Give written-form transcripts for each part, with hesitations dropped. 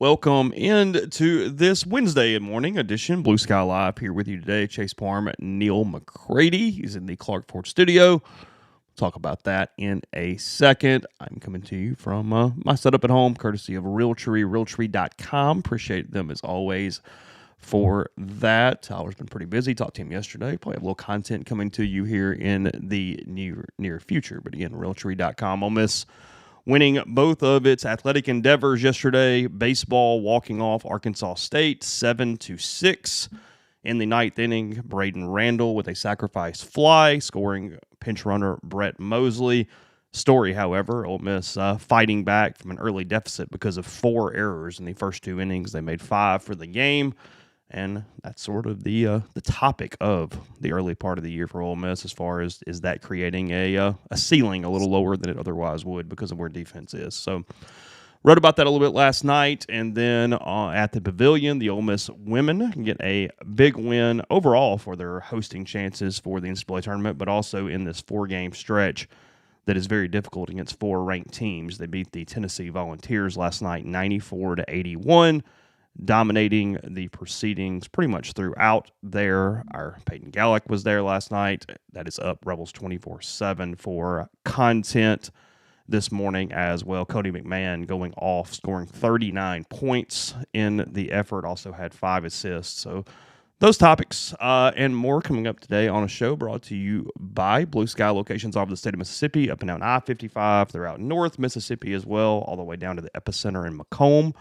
Welcome into this Wednesday morning edition, Blue Sky Live, here with you today. Chase Parham and Neal McCready. He's in the Clark Ford studio. We'll talk about that in a second. I'm coming to you from my setup at home, courtesy of Realtree.com. Appreciate them as always for that. Tyler's been pretty busy. Talked to him yesterday. Probably have a little content coming to you here in the near future. But again, Realtree.com. Ole Miss winning both of its athletic endeavors yesterday. Baseball walking off Arkansas State 7-6 in the ninth inning. Braden Randall with a sacrifice fly, scoring pinch runner Brett Mosley. Story, however, Ole Miss fighting back from an early deficit because of 4 errors in the first 2 innings. They made 5 for the game. And that's sort of the topic of the early part of the year for Ole Miss, as far as is that creating a ceiling a little lower than it otherwise would because of where defense is. So wrote about that a little bit last night. And then at the Pavilion, the Ole Miss women get a big win overall for their hosting chances for the NCAA tournament, but also in this 4-game stretch that is very difficult against 4 ranked teams. They beat the Tennessee Volunteers last night 94-81. Dominating the proceedings pretty much throughout there. Our Peyton Gallick was there last night. That is up Rebels 24/7 for content this morning as well. Cody McMahon going off, scoring 39 points in the effort. Also had 5 assists. So those topics and more coming up today on a show brought to you by Blue Sky locations all over the state of Mississippi, up and down I-55 throughout North Mississippi as well, all the way down to the epicenter in Macomb.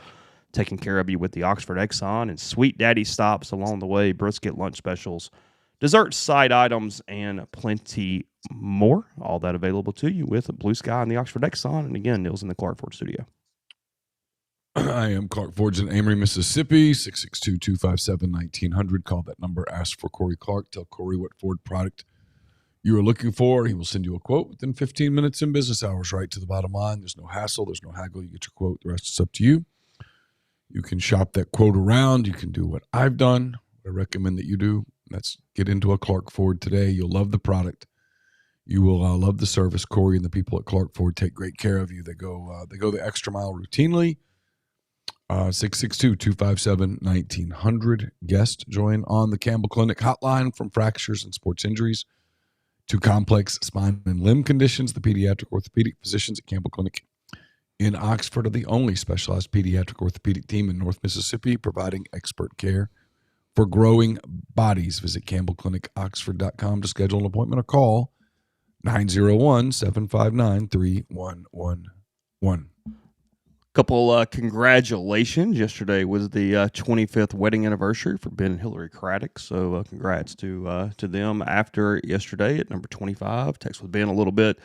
Taking care of you with the Oxford Exxon and Sweet Daddy stops along the way, brisket lunch specials, dessert side items, and plenty more. All that available to you with Blue Sky and the Oxford Exxon. And again, Neil's in the Clark Ford studio. I am Clark Ford's in Amory, Mississippi, 662-257-1900. Call that number, ask for Corey Clark. Tell Corey what Ford product you are looking for. He will send you a quote within 15 minutes in business hours, right to the bottom line. There's no hassle. There's no haggle. You get your quote. The rest is up to you. You can shop that quote around. You can do what I've done. What I recommend that you do. Let's get into a Clark Ford today. You'll love the product. You will love the service. Corey and the people at Clark Ford take great care of you. They go the extra mile routinely. 662-257-1900. Guest join on the Campbell Clinic hotline. From fractures and sports injuries to complex spine and limb conditions, the pediatric orthopedic physicians at Campbell Clinic in Oxford are the only specialized pediatric orthopedic team in North Mississippi, providing expert care for growing bodies. Visit campbellclinicoxford.com to schedule an appointment or call 901-759-3111. Couple congratulations. Yesterday was the 25th wedding anniversary for Ben and Hillary Craddock, so congrats to them after yesterday at number 25. Text with Ben a little bit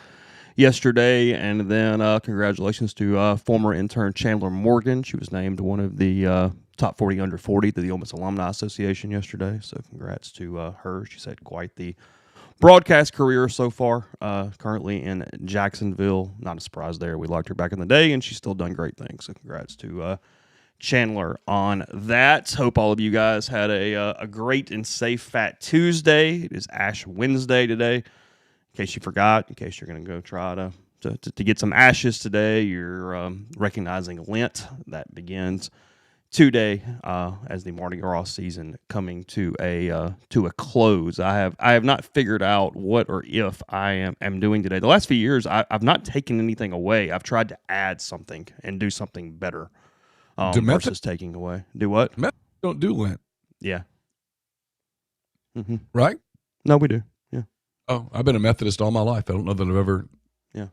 yesterday, and then congratulations to former intern Chandler Morgan. She was named one of the top 40 under 40 to the Ole Miss Alumni Association yesterday, so congrats to her. She's had quite the broadcast career so far, currently in Jacksonville. Not a surprise there. We liked her back in the day, and she's still done great things, so congrats to Chandler on that. Hope all of you guys had a great and safe Fat Tuesday. It is Ash Wednesday today. In case you forgot, in case you're going to go try to get some ashes today, you're recognizing Lent. That begins today as the Mardi Gras season coming to a close. I have not figured out what or if I am doing today. The last few years, I've not taken anything away. I've tried to add something and do something better versus taking away. Do what? Don't do Lent. Yeah. Mm-hmm. Right? No, we do. Oh, I've been a Methodist all my life. I don't know that I've ever. Yeah.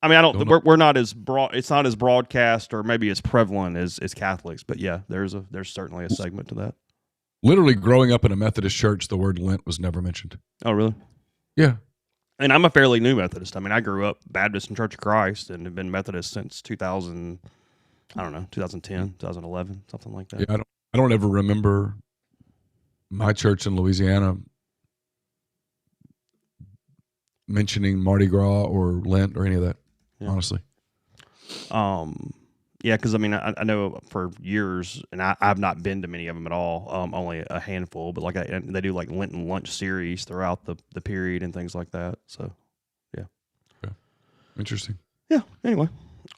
I mean, we're not as broad. It's not as broadcast or maybe as prevalent as Catholics, but yeah, there's certainly a segment to that. Literally, growing up in a Methodist church, the word Lent was never mentioned. Oh, really? Yeah. And I'm a fairly new Methodist. I mean, I grew up Baptist and Church of Christ and have been Methodist since 2000. I don't know, 2010, 2011, something like that. Yeah, I don't ever remember my church in Louisiana mentioning Mardi Gras or Lent or any of that, honestly. Yeah, because I mean, I know for years, and I've not been to many of them at all, only a handful, but they do like Lenten lunch series throughout the period and things like that. So, yeah. Interesting. Yeah, anyway.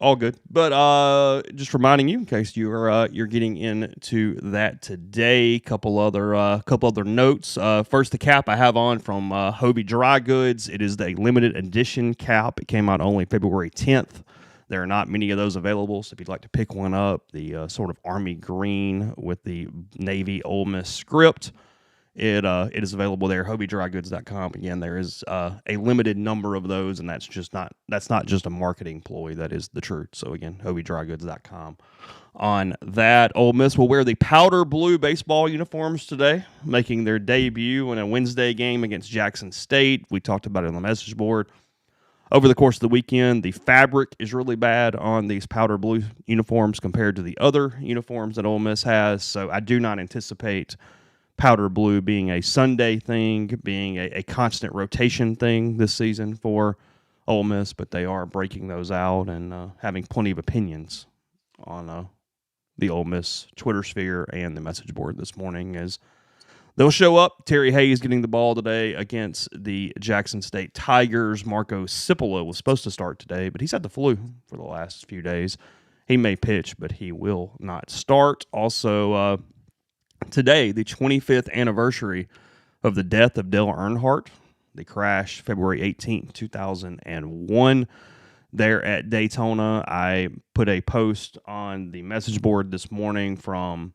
All good, but just reminding you in case you're getting into that today. Couple other notes. First, the cap I have on from Hobie Dry Goods. It is the limited edition cap. It came out only February 10th. There are not many of those available, so if you'd like to pick one up, the sort of army green with the Navy Ole Miss script. It is available there, hobiedrygoods.com. Again, there is a limited number of those, and that's not just a marketing ploy. That is the truth. So again, hobiedrygoods.com. On that, Ole Miss will wear the powder blue baseball uniforms today, making their debut in a Wednesday game against Jackson State. We talked about it on the message board. Over the course of the weekend, the fabric is really bad on these powder blue uniforms compared to the other uniforms that Ole Miss has. So I do not anticipate powder blue being a Sunday thing, being a constant rotation thing this season for Ole Miss, but they are breaking those out and having plenty of opinions on the Ole Miss Twitter sphere and the message board this morning as they'll show up. Terry Hayes getting the ball today against the Jackson State Tigers. Marco Cipolla was supposed to start today, but he's had the flu for the last few days. He may pitch, but he will not start. Also, today, the 25th anniversary of the death of Dale Earnhardt. The crash, February 18th, 2001, there at Daytona. I put a post on the message board this morning from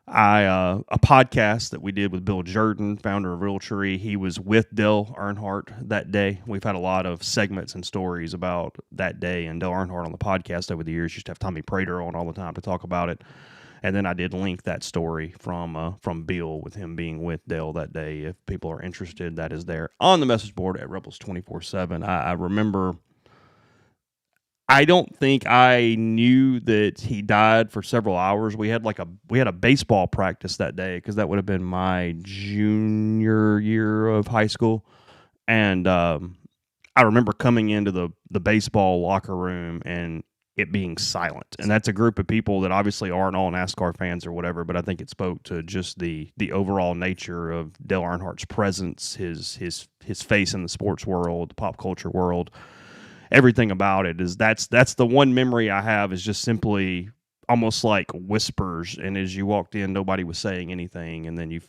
a podcast that we did with Bill Jordan, founder of Realtree. He was with Dale Earnhardt that day. We've had a lot of segments and stories about that day and Dale Earnhardt on the podcast over the years. Used to have Tommy Prater on all the time to talk about it. And then I did link that story from Bill with him being with Dale that day. If people are interested, that is there on the message board at Rebels 24/7. I remember, I don't think I knew that he died for several hours. We had a baseball practice that day because that would have been my junior year of high school, and I remember coming into the baseball locker room and it being silent. And that's a group of people that obviously aren't all NASCAR fans or whatever, but I think it spoke to just the overall nature of Dale Earnhardt's presence, his face in the sports world, the pop culture world. Everything about it is that's the one memory I have is just simply almost like whispers. And as you walked in, nobody was saying anything. And then you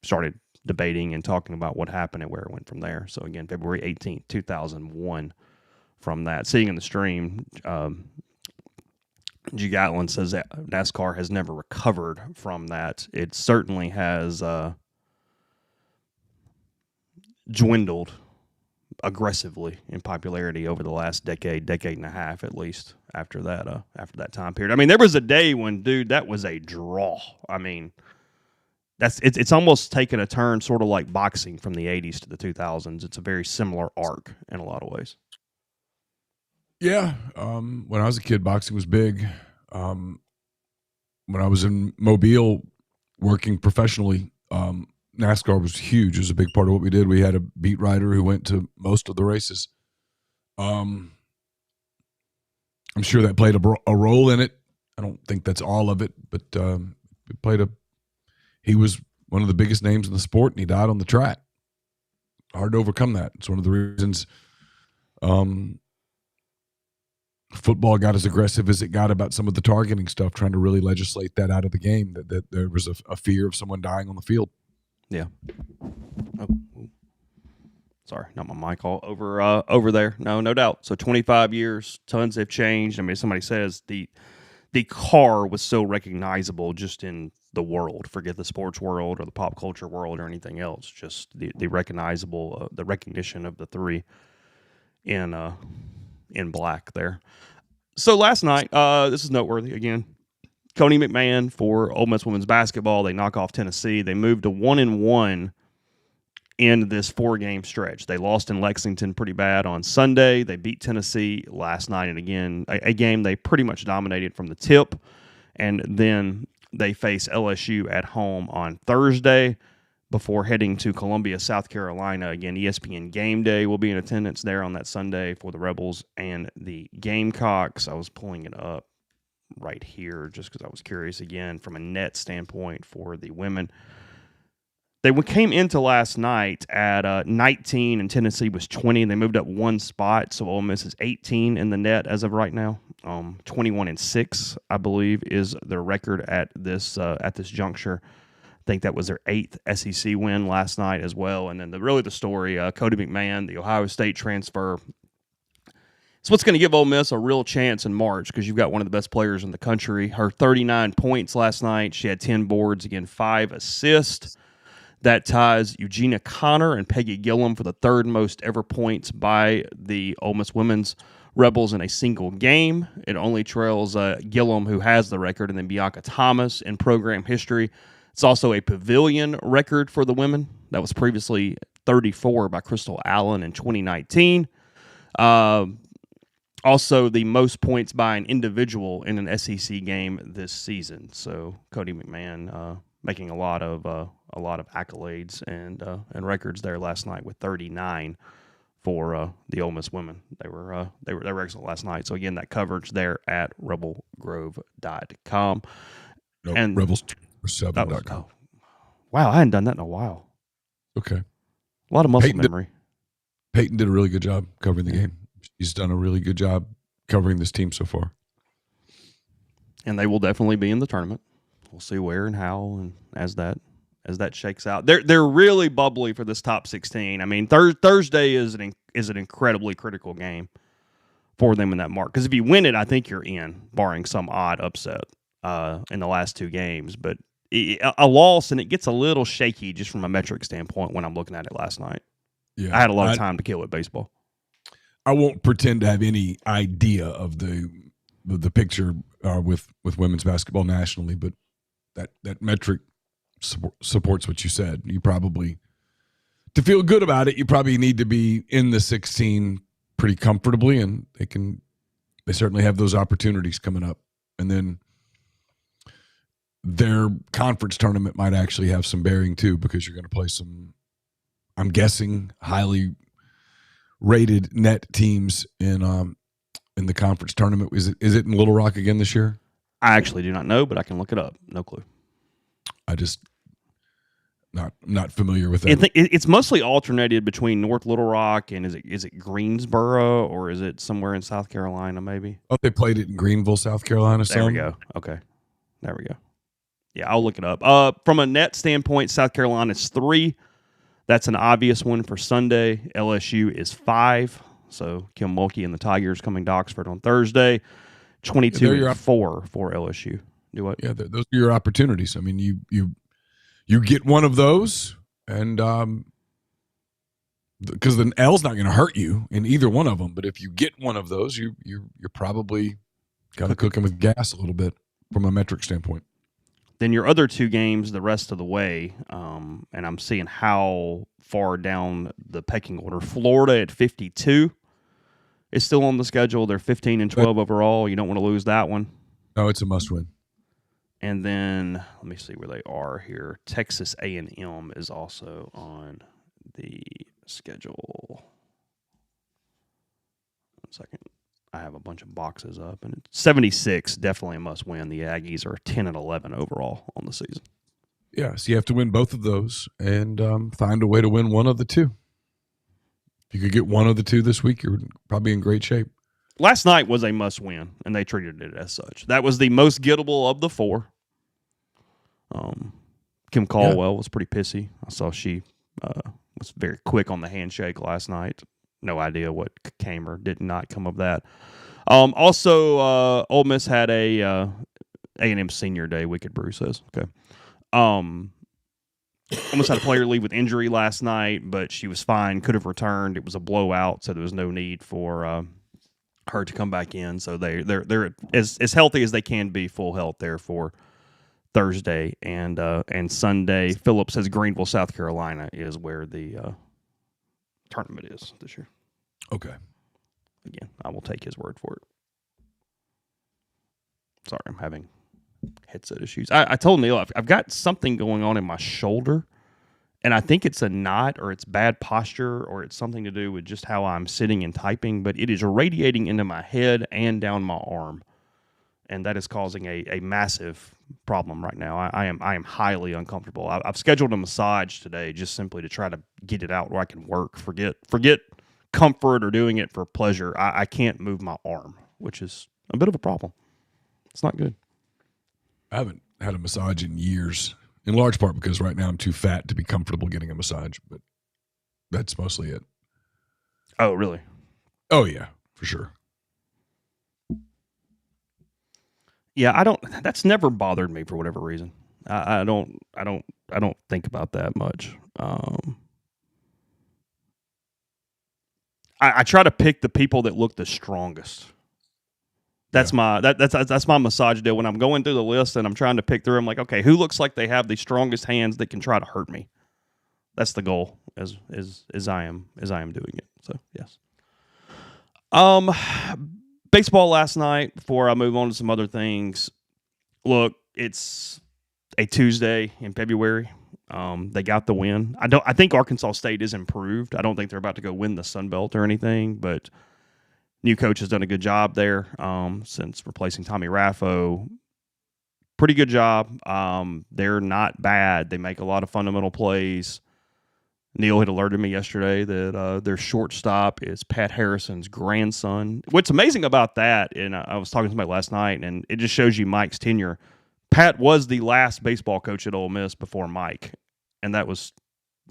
started debating and talking about what happened and where it went from there. So again, February 18th, 2001. From that, seeing in the stream, G. Gatlin says that NASCAR has never recovered from that. It certainly has dwindled aggressively in popularity over the last decade and a half, at least after that time period. I mean, there was a day when, dude, that was a draw. I mean, it's almost taken a turn, sort of like boxing from the 80s to the 2000s. It's a very similar arc in a lot of ways. Yeah. When I was a kid, boxing was big. When I was in Mobile working professionally, NASCAR was huge. It was a big part of what we did. We had a beat writer who went to most of the races. I'm sure that played a role in it. I don't think that's all of it, but he was one of the biggest names in the sport, and he died on the track. Hard to overcome that. It's one of the reasons football got as aggressive as it got about some of the targeting stuff, trying to really legislate that out of the game, that there was a fear of someone dying on the field. Yeah. Oh, sorry, not my mic all over there. No doubt. So 25 years, tons have changed. I mean, somebody says the car was so recognizable just in the world. Forget the sports world or the pop culture world or anything else. Just the recognizable, the recognition of the three in black there. So last night, this is noteworthy again. Coney McMahon for Ole Miss women's basketball. They knock off Tennessee. They moved to 1-1 in this 4-game stretch. They lost in Lexington pretty bad on Sunday. They beat Tennessee last night, and again, a game they pretty much dominated from the tip. And then they face LSU at home on Thursday before heading to Columbia, South Carolina. Again, ESPN Game Day will be in attendance there on that Sunday for the Rebels and the Gamecocks. I was pulling it up right here just because I was curious again from a net standpoint for the women. They came into last night at 19 and Tennessee was 20, and they moved up one spot. So Ole Miss is 18 in the net as of right now. 21-6, I believe, is their record at this juncture. I think that was their 8th SEC win last night as well. And then the story, Cody McMahon, the Ohio State transfer. It's what's going to give Ole Miss a real chance in March because you've got one of the best players in the country. Her 39 points last night. She had 10 boards, again, 5 assists. That ties Eugenia Connor and Peggy Gillum for the third most ever points by the Ole Miss women's Rebels in a single game. It only trails Gillum, who has the record, and then Bianca Thomas in program history. It's also a pavilion record for the women. That was previously 34 by Crystal Allen in 2019. Also, the most points by an individual in an SEC game this season. So Cody McMahon making a lot of accolades and records there last night with 39 for the Ole Miss women. They were excellent last night. So again, that coverage there at rebelgrove.com. No, and rebels7.com. Wow, I hadn't done that in a while. Okay. A lot of muscle memory. Peyton did a really good job covering the game. He's done a really good job covering this team so far. And they will definitely be in the tournament. We'll see where and how and as that shakes out. They're really bubbly for this top 16. I mean, Thursday is an incredibly critical game for them in that mark. Because if you win it, I think you're in, barring some odd upset in the last 2 games. But a loss, and it gets a little shaky just from a metric standpoint when I'm looking at it last night. Yeah, I had a lot of time to kill with baseball. I won't pretend to have any idea of the picture with women's basketball nationally, but that metric supports what you said. You probably, to feel good about it, you probably need to be in the 16 pretty comfortably, and they certainly have those opportunities coming up. And then their conference tournament might actually have some bearing too, because you're going to play some, I'm guessing, highly rated net teams in the conference tournament. Is it in Little Rock again this year? I actually do not know, but I can look it up. No clue. I just not familiar with that. It's mostly alternated between North Little Rock and is it Greensboro or is it somewhere in South Carolina maybe? Oh, they played it in Greenville, South Carolina. There we go. Okay, there we go. Yeah, I'll look it up. From a net standpoint, South Carolina's 3. That's an obvious one for Sunday. LSU is 5. So Kim Mulkey and the Tigers coming to Oxford on Thursday. 22-4 for LSU. Do what? Yeah, those are your opportunities. I mean, you get one of those, and because the L's not going to hurt you in either one of them. But if you get one of those, you're probably got to cook them with gas a little bit from a metric standpoint. Then your other 2 games the rest of the way, and I'm seeing how far down the pecking order. Florida at 52 is still on the schedule. They're 15-12 overall. You don't want to lose that one. No, it's a must-win. And then let me see where they are here. Texas A&M is also on the schedule. 1 second. I have a bunch of boxes up, and 76 definitely a must win. The Aggies are 10-11 overall on the season. Yeah, so you have to win both of those and find a way to win one of the 2. If you could get one of the 2 this week, you're probably in great shape. Last night was a must win, and they treated it as such. That was the most gettable of the 4. Kim Caldwell was pretty pissy. I saw she was very quick on the handshake last night. No idea what came or did not come of that. Also, Ole Miss had a A&M Senior Day, Wicked Brew says. Okay. Almost had a player leave with injury last night, but she was fine, could have returned. It was a blowout, so there was no need for her to come back in. So they're as healthy as they can be, full health there for Thursday and Sunday. Phillips says Greenville, South Carolina is where the tournament is this year. Okay. Again, I will take his word for it. Sorry, I'm having headset issues. I told Neil I've got something going on in my shoulder, and I think it's a knot or it's bad posture or it's something to do with just how I'm sitting and typing, but it is radiating into my head and down my arm. and that is causing a massive problem right now. I am highly uncomfortable. I've scheduled a massage today just simply to try to get it out where I can work. Forget comfort or doing it for pleasure. I can't move my arm, which is a bit of a problem. It's not good. I haven't had a massage in years, in large part because right now I'm too fat to be comfortable getting a massage, but that's mostly it. Oh, really? Oh, yeah, for sure. Yeah, that's never bothered me for whatever reason. I don't think about that much. I try to pick the people that look the strongest. That's my massage deal. When I'm going through the list and I'm trying to pick through, I'm like, okay, who looks like they have the strongest hands that can try to hurt me? That's the goal as I am doing it. So yes. Baseball last night. Before I move on to some other things, look, it's a Tuesday in February. They got the win. I think Arkansas State is improved. I don't think they're about to go win the Sun Belt or anything, but new coach has done a good job there since replacing Tommy Raffo. Pretty good job. They're not bad. They make a lot of fundamental plays. Neil had alerted me yesterday that their shortstop is Pat Harrison's grandson. What's amazing about that, and I was talking to somebody last night, and it just shows you Mike's tenure. Pat was the last baseball coach at Ole Miss before Mike, and that was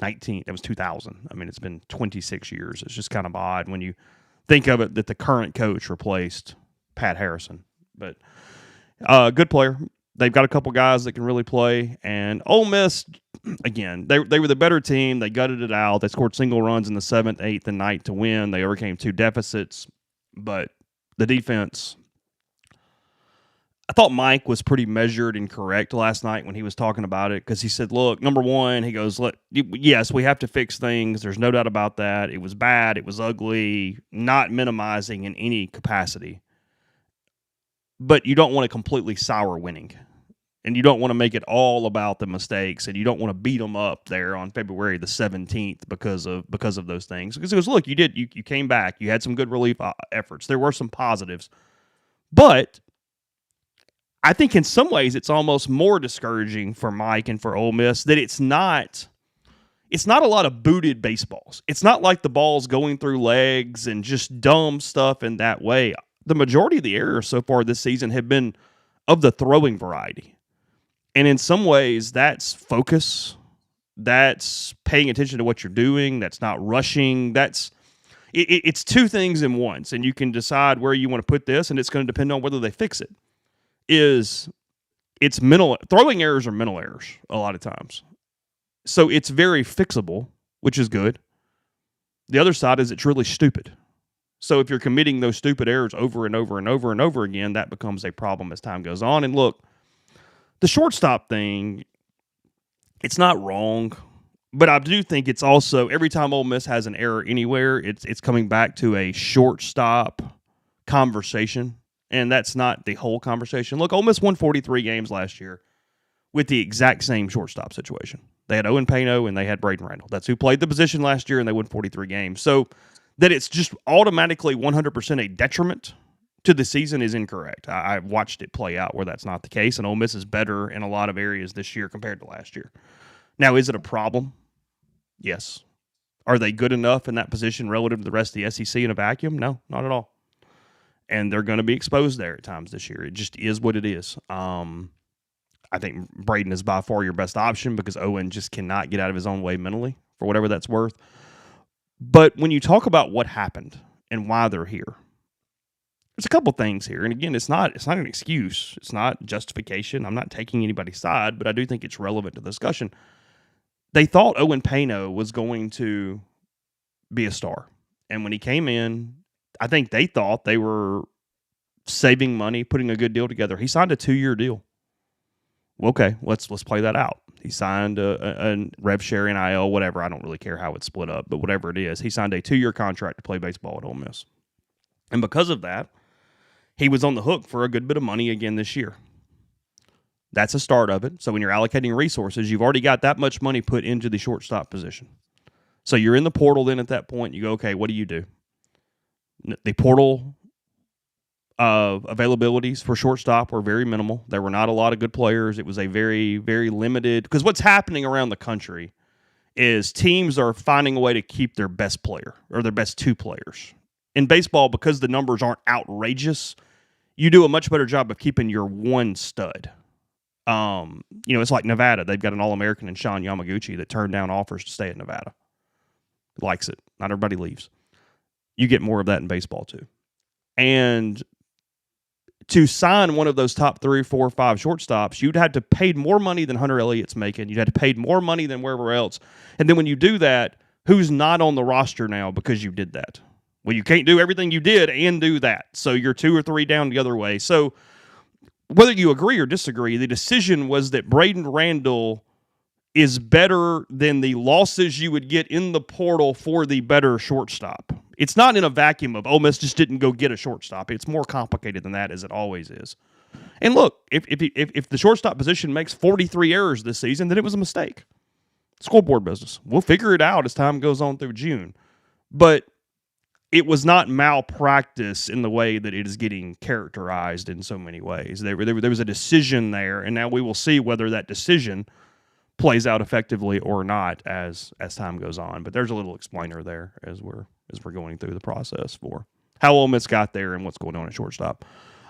2000. I mean, it's been 26 years. It's just kind of odd when you think of it that the current coach replaced Pat Harrison. But good player. They've got a couple guys that can really play. And Ole Miss, again, they were the better team. They gutted it out. They scored single runs in the 7th, 8th, and 9th to win. They overcame 2 deficits. But the defense, I thought Mike was pretty measured and correct last night when he was talking about it, because he said, look, number one, he goes, yes, we have to fix things. There's no doubt about that. It was bad. It was ugly, not minimizing in any capacity. But you don't want to completely sour winning. And you don't want to make it all about the mistakes, and you don't want to beat them up there on February the 17th because of those things. Because it was, look, you came back. You had some good relief efforts. There were some positives. But I think in some ways it's almost more discouraging for Mike and for Ole Miss that it's not a lot of booted baseballs. It's not like the ball's going through legs and just dumb stuff in that way. The majority of the errors so far this season have been of the throwing variety. And in some ways, that's focus. That's paying attention to what you're doing. That's not rushing. It's two things in once, and you can decide where you want to put this, and it's going to depend on whether they fix it. It's mental. Throwing errors are mental errors a lot of times. So it's very fixable, which is good. The other side is it's really stupid. So if you're committing those stupid errors over and over and over and over again, that becomes a problem as time goes on. And look, the shortstop thing, it's not wrong, but I do think it's also, every time Ole Miss has an error anywhere, it's coming back to a shortstop conversation, and that's not the whole conversation. Look, Ole Miss won 43 games last year with the exact same shortstop situation. They had Owen Pano and they had Braden Randall. That's who played the position last year, and they won 43 games. So that it's just automatically 100% a detriment to the season is incorrect. I've watched it play out where that's not the case, and Ole Miss is better in a lot of areas this year compared to last year. Now, is it a problem? Yes. Are they good enough in that position relative to the rest of the SEC in a vacuum? No, not at all. And they're going to be exposed there at times this year. It just is what it is. I think Braden is by far your best option because Owen just cannot get out of his own way mentally, for whatever that's worth. But when you talk about what happened and why they're here, there's a couple things here. And again, it's not an excuse. It's not justification. I'm not taking anybody's side, but I do think it's relevant to the discussion. They thought Owen Pano was going to be a star. And when he came in, I think they thought they were saving money, putting a good deal together. He signed a 2-year deal. Well, okay, let's play that out. He signed a rev share, NIL, whatever. I don't really care how it's split up, but whatever it is, he signed a 2-year contract to play baseball at Ole Miss. And because of that, he was on the hook for a good bit of money again this year. That's a start of it. So when you're allocating resources, you've already got that much money put into the shortstop position. So you're in the portal then at that point. You go, okay, what do? The portal availabilities for shortstop were very minimal. There were not a lot of good players. It was a very, very limited, because what's happening around the country is teams are finding a way to keep their best player or their best two players. In baseball, because the numbers aren't outrageous, you do a much better job of keeping your one stud. It's like Nevada. They've got an All-American in Sean Yamaguchi that turned down offers to stay at Nevada. Likes it. Not everybody leaves. You get more of that in baseball too. And to sign one of those top 3, 4, 5 shortstops, you'd have to pay more money than Hunter Elliott's making. You'd have to pay more money than wherever else. And then when you do that, who's not on the roster now because you did that? Well, you can't do everything you did and do that. So you're 2 or 3 down the other way. So whether you agree or disagree, the decision was that Braden Randall is better than the losses you would get in the portal for the better shortstop. It's not in a vacuum of Ole Miss just didn't go get a shortstop. It's more complicated than that, as it always is. And look, if the shortstop position makes 43 errors this season, then it was a mistake. Scoreboard business. We'll figure it out as time goes on through June. But it was not malpractice in the way that it is getting characterized in so many ways. There was a decision there, and now we will see whether that decision plays out effectively or not as time goes on. But there's a little explainer there as we're going through the process for how Ole Miss got there and what's going on at shortstop.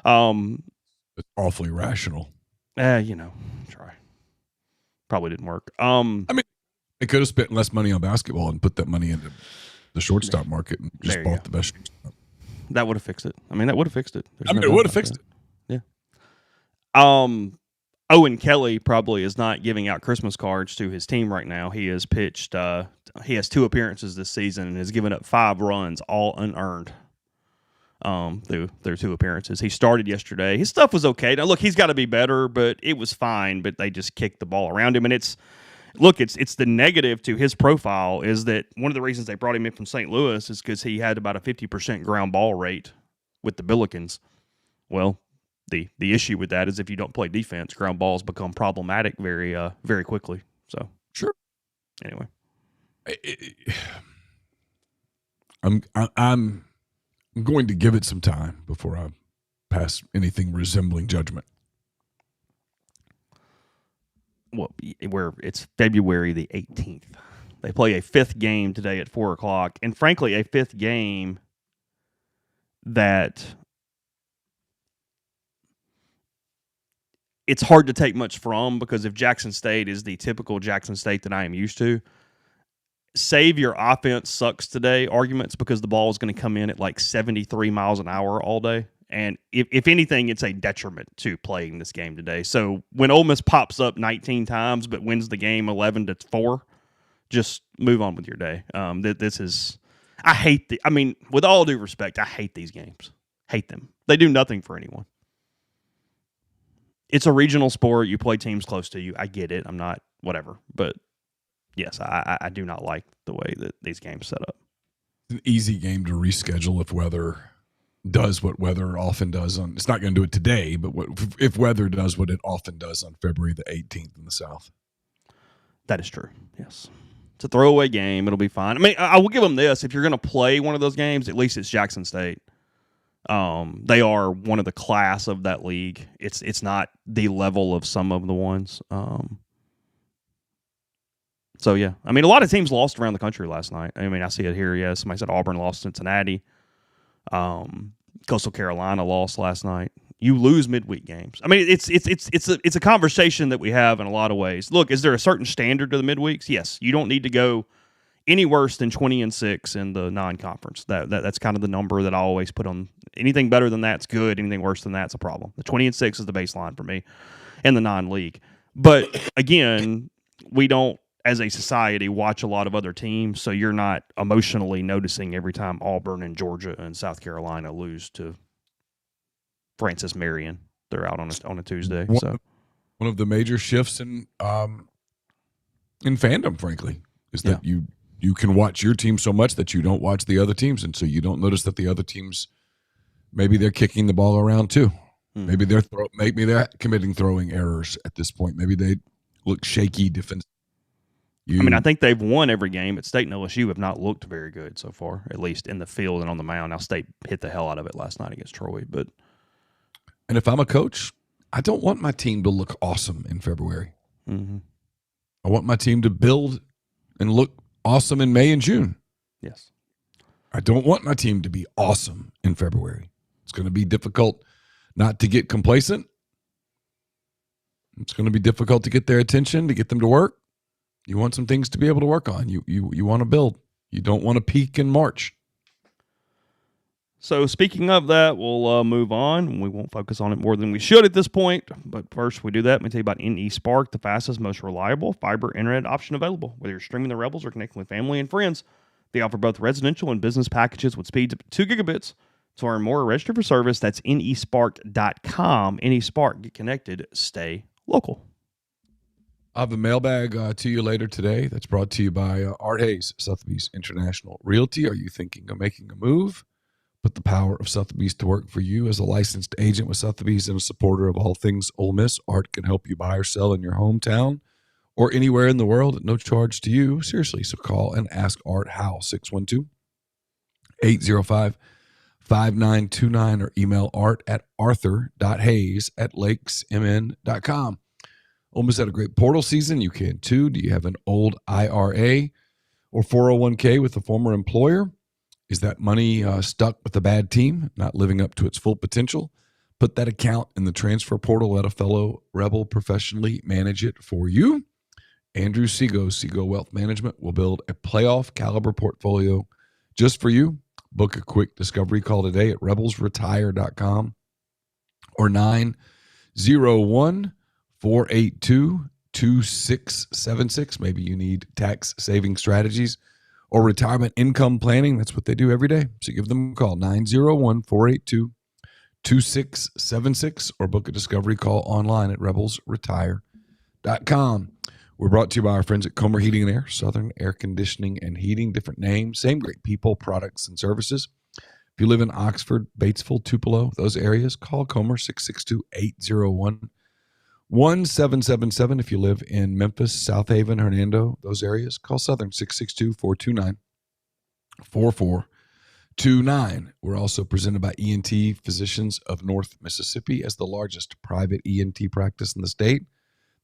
It's awfully rational. Try. Probably didn't work. They could have spent less money on basketball and put that money into the shortstop market and just bought the best shortstop. That would have fixed it. That would have fixed it. It would have fixed it. Yeah. Owen Kelly probably is not giving out Christmas cards to his team right now. He has pitched. He has 2 appearances this season and has given up 5 runs, all unearned. Through their 2 appearances. He started yesterday. His stuff was okay. Now look, he's got to be better, but it was fine. But they just kicked the ball around him, and it's the negative to his profile is that one of the reasons they brought him in from St. Louis is because he had about a 50% ground ball rate with the Billikens. Well, the issue with that is if you don't play defense, ground balls become problematic very very quickly. So sure. Anyway, I'm going to give it some time before I pass anything resembling judgment. Well, it's February the 18th. They play a 5th game today at 4:00, and frankly, a 5th game that it's hard to take much from, because if Jackson State is the typical Jackson State that I am used to, save your offense sucks today arguments, because the ball is going to come in at like 73 miles an hour all day. And if anything, it's a detriment to playing this game today. So when Ole Miss pops up 19 times but wins the game 11-4, just move on with your day. With all due respect, I hate these games. Hate them. They do nothing for anyone. It's a regional sport. You play teams close to you. I get it. I'm not whatever. But yes, I do not like the way that these games set up. It's an easy game to reschedule if weather does what weather often does on. It's not going to do it today, but if weather does what it often does on February the 18th in the South. That is true. Yes, it's a throwaway game. It'll be fine. I mean, I will give them this: if you're going to play one of those games, at least it's Jackson State. They are one of the class of that league. It's not the level of some of the ones. So yeah, I mean, a lot of teams lost around the country last night. I mean, I see it here. Yeah, somebody said Auburn lost Cincinnati. Coastal Carolina lost last night. You lose midweek games. I mean, it's a conversation that we have in a lot of ways. Look, is there a certain standard to the midweeks? Yes. You don't need to go any worse than 20-6 in the non-conference. That's kind of the number that I always put on. Anything better than that's good. Anything worse than that's a problem. The 20-6 is the baseline for me in the non-league. But again, we don't, as a society, watch a lot of other teams, so you're not emotionally noticing every time Auburn and Georgia and South Carolina lose to Francis Marion. They're out on a Tuesday. One of the major shifts in fandom, frankly, is that you can watch your team so much that you don't watch the other teams, and so you don't notice that the other teams, maybe they're kicking the ball around too. Maybe they're committing throwing errors at this point. Maybe they look shaky defensively. I think they've won every game, but State and LSU have not looked very good so far, at least in the field and on the mound. Now, State hit the hell out of it last night against Troy, but And if I'm a coach, I don't want my team to look awesome in February. Mm-hmm. I want my team to build and look awesome in May and June. Yes. I don't want my team to be awesome in February. It's going to be difficult not to get complacent. It's going to be difficult to get their attention, to get them to work. You want some things to be able to work on. You want to build. You don't want to peak in March. So speaking of that, we'll move on. We won't focus on it more than we should at this point. But first, we do that. Let me tell you about NE Spark, the fastest, most reliable fiber internet option available. Whether you're streaming the Rebels or connecting with family and friends, they offer both residential and business packages with speeds up to 2 gigabits. To learn more, register for service. That's nespark.com. NeSpark. Get connected. Stay local. I have a mailbag to you later today that's brought to you by Art Hayes, Sotheby's International Realty. Are you thinking of making a move? Put the power of Sotheby's to work for you. As a licensed agent with Sotheby's and a supporter of all things Ole Miss, Art can help you buy or sell in your hometown or anywhere in the world at no charge to you. Seriously, so call and ask Art how. 612-805-5929 or email art at arthur.hayes@lakesmn.com. Ole Miss had a great portal season. You can too. Do you have an old IRA or 401k with a former employer? Is that money stuck with a bad team, not living up to its full potential? Put that account in the transfer portal. Let a fellow Rebel professionally manage it for you. Andrew Seago Wealth Management will build a playoff caliber portfolio just for you. Book a quick discovery call today at rebelsretire.com or 901-482-2676. Maybe you need tax saving strategies or retirement income planning. That's what they do every day. So give them a call, 901-482-2676, or book a discovery call online at rebelsretire.com. We're brought to you by our friends at Comer Heating and Air, Southern Air Conditioning and Heating, different names, same great people, products, and services. If you live in Oxford, Batesville, Tupelo, those areas, call Comer, 662-801-1777. If you live in Memphis, South Haven, Hernando, those areas, call Southern, 662-429-4429. We're also presented by ENT Physicians of North Mississippi as the largest private ENT practice in the state.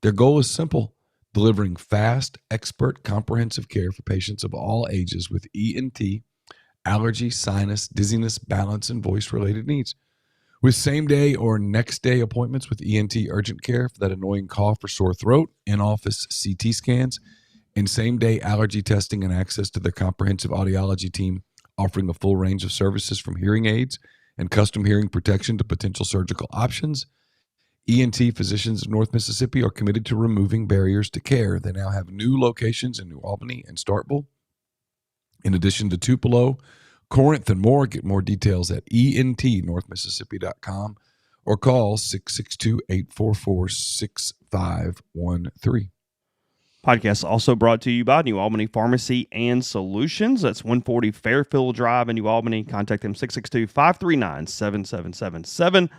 Their goal is simple: delivering fast, expert, comprehensive care for patients of all ages with ENT, allergy, sinus, dizziness, balance, and voice-related needs. With same-day or next-day appointments with ENT urgent care for that annoying cough or sore throat, in-office CT scans, and same-day allergy testing and access to their comprehensive audiology team, offering a full range of services from hearing aids and custom hearing protection to potential surgical options, ENT Physicians of North Mississippi are committed to removing barriers to care. They now have new locations in New Albany and Starkville, in addition to Tupelo, Corinth, and more. Get more details at entnorthmississippi.com or call 662-844-6513. Podcast also brought to you by New Albany Pharmacy and Solutions. That's 140 Fairfield Drive in New Albany. Contact them, 662-539-7777.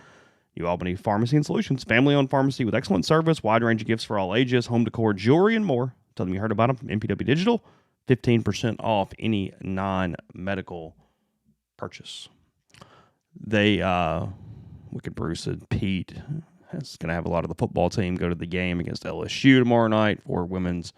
New Albany Pharmacy and Solutions, family-owned pharmacy with excellent service, wide range of gifts for all ages, home decor, jewelry, and more. Tell them you heard about them from MPW Digital. 15% off any non-medical purchase. They, Wicked Bruce and Pete is going to have a lot of the football team go to the game against LSU tomorrow night for women's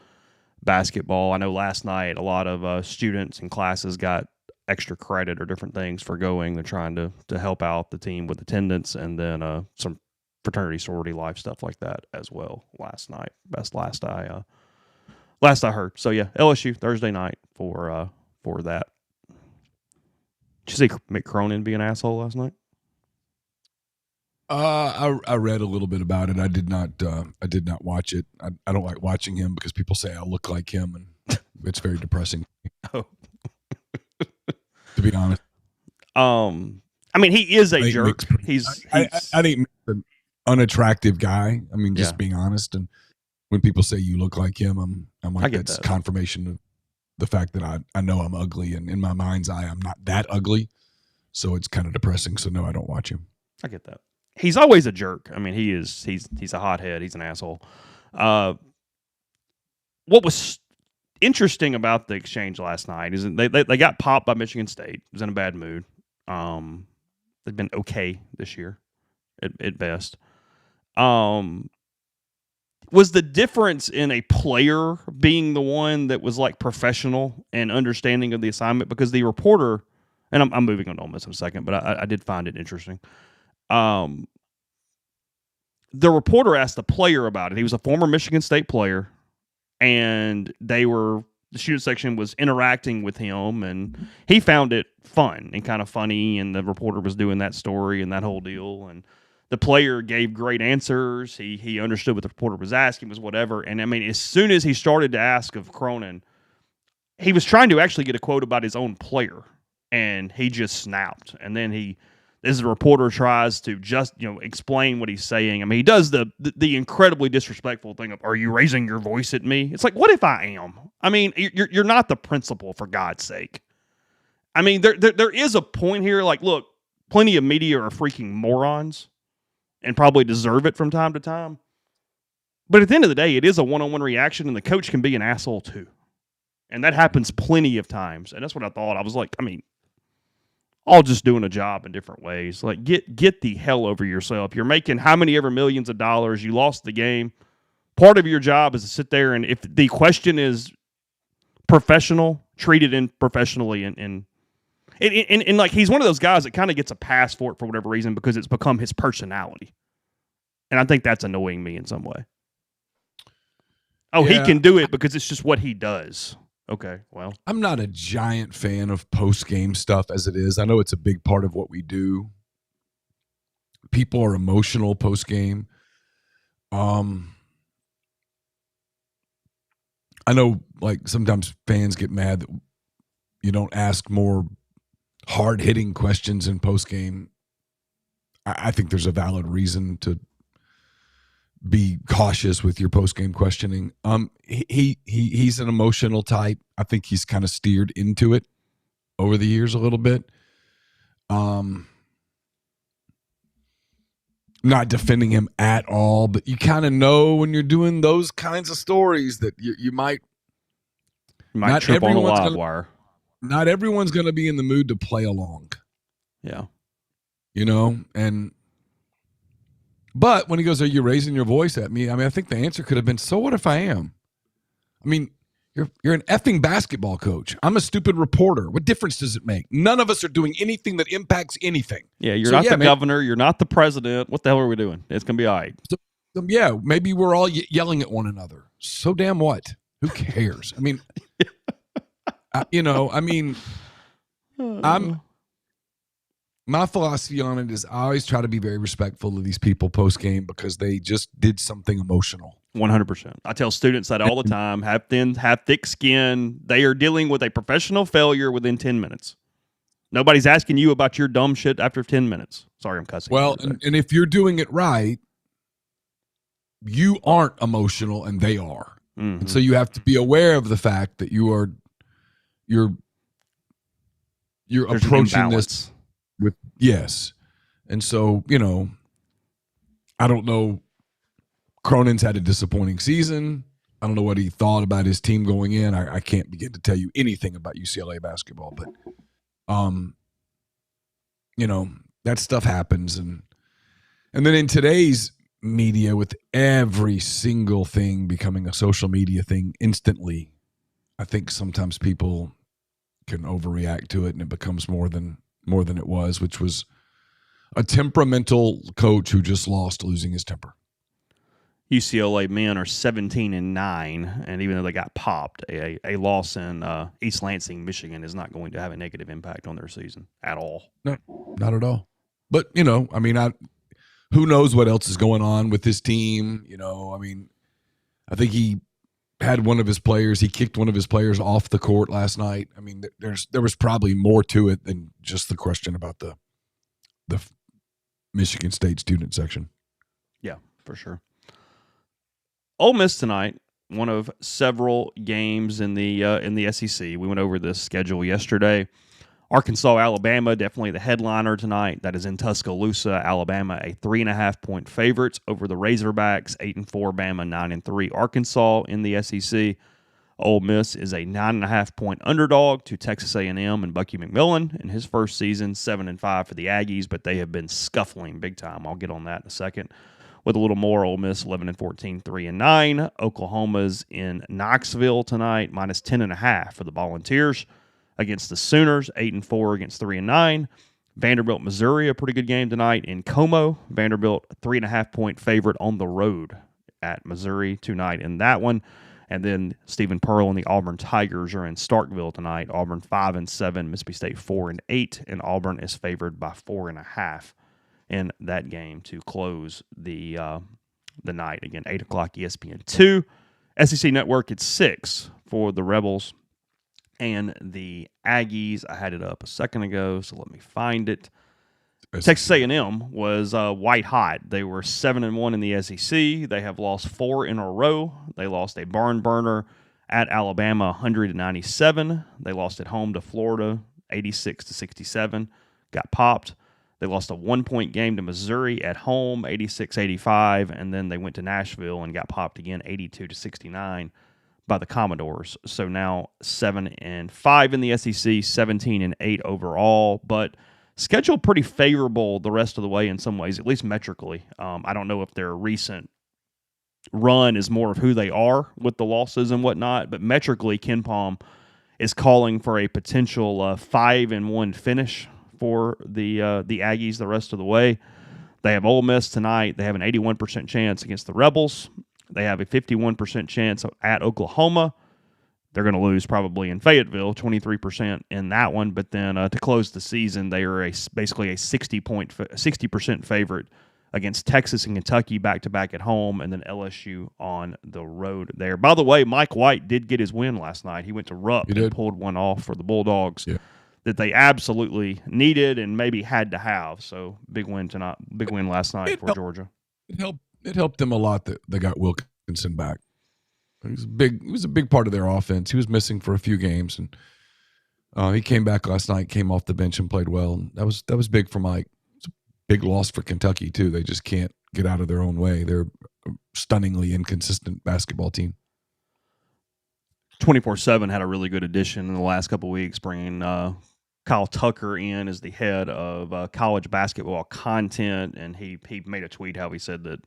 basketball. I know last night a lot of students and classes got extra credit or different things for going. They're trying to help out the team with attendance, and then some fraternity sorority life stuff like that as well last night. Last I heard. So yeah, LSU Thursday night for that. Did you see Mick Cronin be an asshole last night? I read a little bit about it. I did not watch it. I don't like watching him because people say I look like him, and it's very depressing. Oh. To be honest. I mean, he is a jerk. I think Mick's an unattractive guy. I mean, just being honest. And when people say you look like him, I'm like, that's confirmation of the fact that I know I'm ugly, and in my mind's eye, I'm not that ugly. So it's kind of depressing. So no, I don't watch him. I get that. He's always a jerk. I mean, he's a hothead. He's an asshole. What was interesting about the exchange last night is that they got popped by Michigan State. It was in a bad mood. They've been okay this year. at best. Was the difference in a player being the one that was like professional and understanding of the assignment? Because the reporter, and I'm moving on to Ole Miss in a second, but I did find it interesting. The reporter asked the player about it. He was a former Michigan State player, and the student section was interacting with him, and he found it fun and kind of funny, and the reporter was doing that story and that whole deal, and the player gave great answers. He understood what the reporter was asking, was whatever. And I mean, as soon as he started to ask of Cronin, he was trying to actually get a quote about his own player, and he just snapped. And then as the reporter tries to just explain what he's saying, I mean, he does the incredibly disrespectful thing of, "Are you raising your voice at me?" It's like, what if I am? I mean, you're not the principal, for God's sake. I mean, there is a point here. Like, look, plenty of media are freaking morons and probably deserve it from time to time. But at the end of the day, it is a one-on-one reaction, and the coach can be an asshole too. And that happens plenty of times. And that's what I thought. I was like, I mean, all just doing a job in different ways. Like, get the hell over yourself. You're making how many ever millions of dollars. You lost the game. Part of your job is to sit there, and if the question is professional, treat it professionally. And like, he's one of those guys that kind of gets a pass for it for whatever reason because it's become his personality. And I think that's annoying me in some way. Oh, yeah. He can do it because it's just what he does. Okay, well. I'm not a giant fan of post-game stuff as it is. I know it's a big part of what we do. People are emotional post-game. I know, like, sometimes fans get mad that you don't ask more hard-hitting questions in post-game. I think there's a valid reason to be cautious with your post-game questioning. He's an emotional type. I think he's kind of steered into it over the years a little bit. Not defending him at all, but you kind of know when you're doing those kinds of stories that you might trip on a live wire. Not everyone's going to be in the mood to play along. Yeah. But when he goes, "Are you raising your voice at me?" I mean, I think the answer could have been, "So what if I am?" I mean, you're an effing basketball coach. I'm a stupid reporter. What difference does it make? None of us are doing anything that impacts anything. Yeah, you're not the governor. You're not the president. What the hell are we doing? It's going to be all right. So, maybe we're all yelling at one another. So damn what? Who cares? I mean, my philosophy on it is I always try to be very respectful of these people post-game because they just did something emotional. 100%. I tell students that all the time. Have thick skin. They are dealing with a professional failure within 10 minutes. Nobody's asking you about your dumb shit after 10 minutes. Sorry, I'm cussing. Well, and if you're doing it right, you aren't emotional and they are. Mm-hmm. And so you have to be aware of the fact that you're approaching this with yes. And so, I don't know. Cronin's had a disappointing season. I don't know what he thought about his team going in. I can't begin to tell you anything about UCLA basketball, but that stuff happens. And then in today's media, with every single thing becoming a social media thing instantly, I think sometimes people can overreact to it and it becomes more than it was, which was a temperamental coach who just lost, losing his temper. UCLA men are 17-9, and even though they got popped, a loss in East Lansing, Michigan, is not going to have a negative impact on their season at all. No, not at all. But who knows what else is going on with his team? I think he had one of his players. He kicked one of his players off the court last night. I mean, there was probably more to it than just the question about the Michigan State student section. Yeah, for sure. Ole Miss tonight, one of several games in the SEC. We went over this schedule yesterday. Arkansas, Alabama, definitely the headliner tonight. That is in Tuscaloosa, Alabama, a 3.5-point favorites over the Razorbacks, 8-4, Bama, 9-3. Arkansas in the SEC. Ole Miss is a 9.5-point underdog to Texas A&M and Bucky McMillan in his first season, 7-5 for the Aggies, but they have been scuffling big time. I'll get on that in a second. With a little more, Ole Miss 11-14, 3-9. Oklahoma's in Knoxville tonight, minus 10.5 for the Volunteers against the Sooners, 8-4 against 3-9. Vanderbilt, Missouri, a pretty good game tonight in Como. Vanderbilt, 3.5-point favorite on the road at Missouri tonight in that one. And then Stephen Pearl and the Auburn Tigers are in Starkville tonight. Auburn 5-7, Mississippi State 4-8, and Auburn is favored by 4.5 in that game to close the night. Again, 8 o'clock ESPN2. SEC Network, it's 6 for the Rebels and the Aggies. I had it up a second ago, so let me find it. Texas A&M was white hot. They were 7-1 in the SEC. They have lost 4 in a row. They lost a barn burner at Alabama, 100-97. They lost at home to Florida, 86-67. Got popped. They lost a 1-point game to Missouri at home, 86-85, and then they went to Nashville and got popped again, 82-69 by the Commodores. So now 7-5 in the SEC, 17-8 overall, but schedule pretty favorable the rest of the way in some ways, at least metrically. I don't know if their recent run is more of who they are with the losses and whatnot, but metrically, Ken Palm is calling for a potential 5-1 finish for the Aggies the rest of the way. They have Ole Miss tonight. They have an 81% chance against the Rebels. They have a 51% chance at Oklahoma. They're going to lose probably in Fayetteville, 23% in that one. But then to close the season, they are basically a 60% favorite against Texas and Kentucky back-to-back at home, and then LSU on the road there. By the way, Mike White did get his win last night. He went to Rupp and pulled one off for the Bulldogs that they absolutely needed and maybe had to have. So big win tonight. Big win last night for Georgia. It helped them a lot that they got Wilkinson back. He was a big part of their offense. He was missing for a few games, and he came back last night, came off the bench and played well. And that was big for Mike. It's a big loss for Kentucky too. They just can't get out of their own way. They're a stunningly inconsistent basketball team. 24/7 had a really good addition in the last couple of weeks, bringing Kyle Tucker in as the head of college basketball content, and he made a tweet how he said that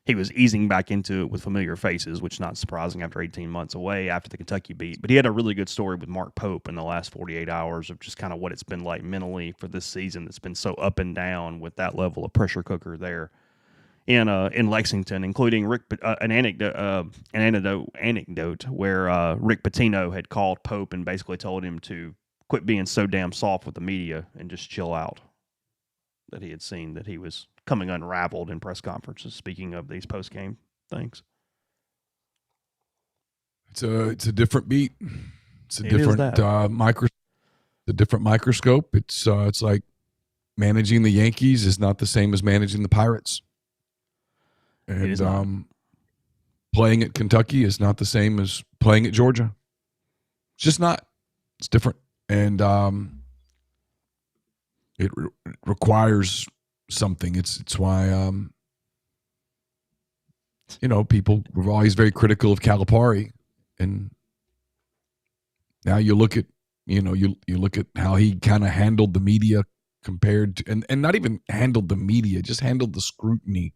he was easing back into it with familiar faces, which is not surprising after 18 months away after the Kentucky beat. But he had a really good story with Mark Pope in the last 48 hours of just kind of what it's been like mentally for this season that's been so up and down with that level of pressure cooker there in Lexington, including an anecdote where Rick Pitino had called Pope and basically told him to quit being so damn soft with the media and just chill out. That he had seen that he was coming unraveled in press conferences. Speaking of these post game things, it's a different beat. It's a different microscope. It's like managing the Yankees is not the same as managing the Pirates, and playing at Kentucky is not the same as playing at Georgia. It's just not. It's different, and it requires something. It's why people were always very critical of Calipari, and now you look at you look at how he kind of handled the media compared to, and not even handled the media, just handled the scrutiny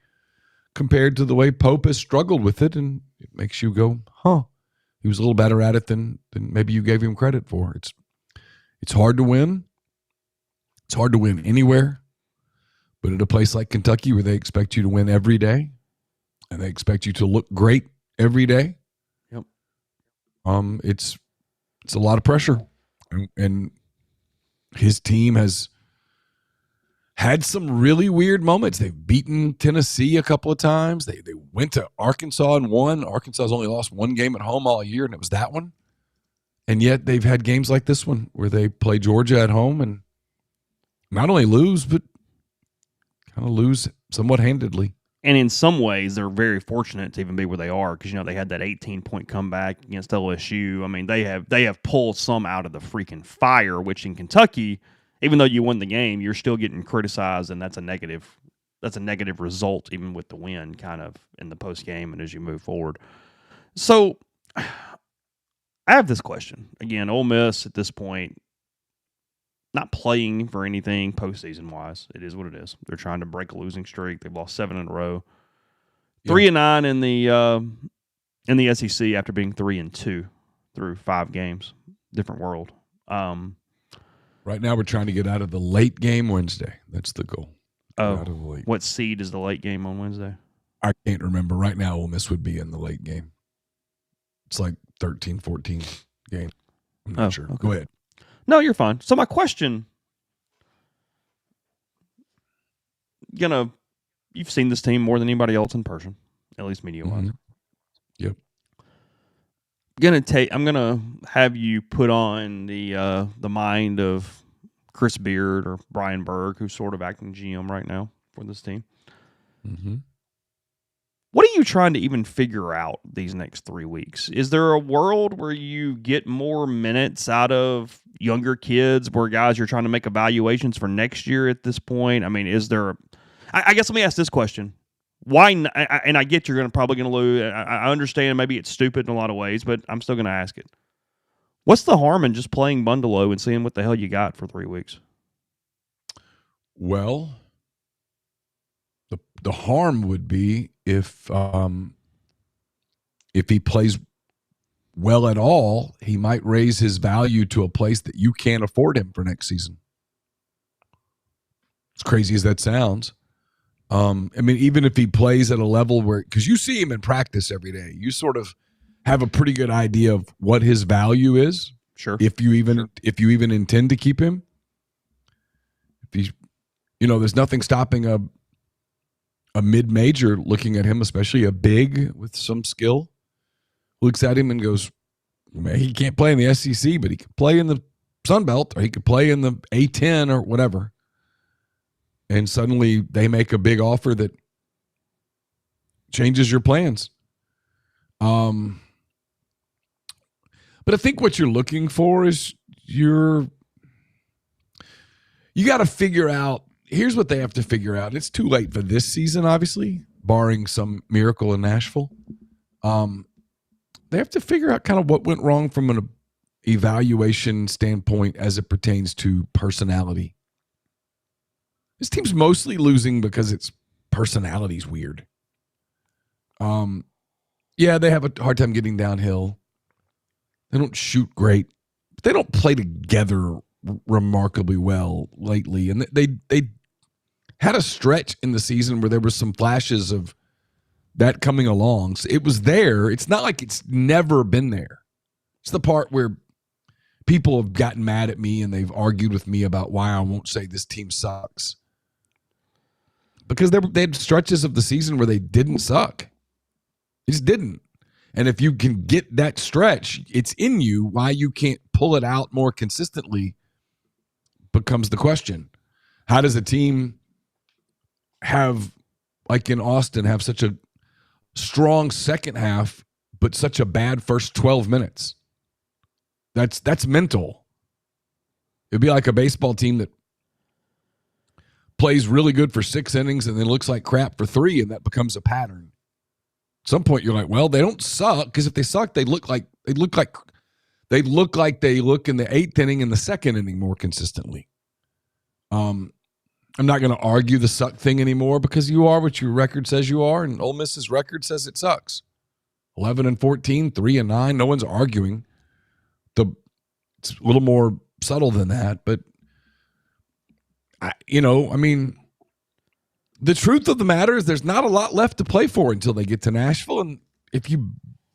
compared to the way Pope has struggled with it, and it makes you go, huh? He was a little better at it than maybe you gave him credit for. It's hard to win. It's hard to win anywhere, but at a place like Kentucky where they expect you to win every day and they expect you to look great every day, it's a lot of pressure. And his team has had some really weird moments. They've beaten Tennessee a couple of times. They went to Arkansas and won. Arkansas's only lost one game at home all year, and it was that one. And yet they've had games like this one where they play Georgia at home and not only lose, but kind of lose somewhat handedly. And in some ways, they're very fortunate to even be where they are because, they had that 18-point comeback against LSU. I mean, they have pulled some out of the freaking fire, which in Kentucky, even though you won the game, you're still getting criticized, and that's a negative result even with the win kind of in the post game and as you move forward. So I have this question. Again, Ole Miss at this point, not playing for anything postseason-wise. It is what it is. They're trying to break a losing streak. They've lost 7 in a row. 3-9 in the SEC after being 3-2 through 5 games. Different world. Right now, we're trying to get out of the late game Wednesday. That's the goal. What seed is the late game on Wednesday? I can't remember. Right now, Ole Miss would be in the late game. It's like 13, 14 game. I'm not sure. Okay. Go ahead. No, you're fine. So my question, you've seen this team more than anybody else in person, at least media-wise. Mm-hmm. Yep. I'm gonna have you put on the mind of Chris Beard or Brian Berg, who's sort of acting GM right now for this team. Mm-hmm. What are you trying to even figure out these next 3 weeks? Is there a world where you get more minutes out of younger kids, where guys you're trying to make evaluations for next year at this point? I mean, is there? I guess let me ask this question: Why? And I get you're probably going to lose. I understand maybe it's stupid in a lot of ways, but I'm still going to ask it. What's the harm in just playing Bundalo and seeing what the hell you got for 3 weeks? Well, the harm would be if he plays well at all, he might raise his value to a place that you can't afford him for next season. As crazy as that sounds. I mean, even if he plays at a level where, because you see him in practice every day, you sort of have a pretty good idea of what his value is. Sure. If you even intend to keep him. If he's, there's nothing stopping a mid-major looking at him, especially a big with some skill, looks at him and goes, man, he can't play in the SEC, but he could play in the Sun Belt, or he could play in the A10 or whatever. And suddenly they make a big offer that changes your plans. But I think what you're looking for is you got to figure out. Here's what they have to figure out. It's too late for this season, obviously, barring some miracle in Nashville. They have to figure out kind of what went wrong from an evaluation standpoint as it pertains to personality. This team's mostly losing because its personality's weird. Yeah, they have a hard time getting downhill. They don't shoot great. But they don't play together remarkably well lately. And they had a stretch in the season where there were some flashes of that coming along. So it was there. It's not like it's never been there. It's the part where people have gotten mad at me and they've argued with me about why I won't say this team sucks. Because they had stretches of the season where they didn't suck. They just didn't. And if you can get that stretch, it's in you. Why you can't pull it out more consistently becomes the question. How does a team have, like in Austin, have such a strong second half, but such a bad first 12 minutes? That's mental. It'd be like a baseball team that plays really good for 6 innings and then looks like crap for 3, and that becomes a pattern. At some point, you're like, well, they don't suck, because if they suck, they look like they look in the 8th inning and the 2nd inning more consistently. I'm not going to argue the suck thing anymore, because you are what your record says you are, and Ole Miss's record says it sucks. 11-14, 3-9. No one's arguing. It's a little more subtle than that, but the truth of the matter is there's not a lot left to play for until they get to Nashville. And if you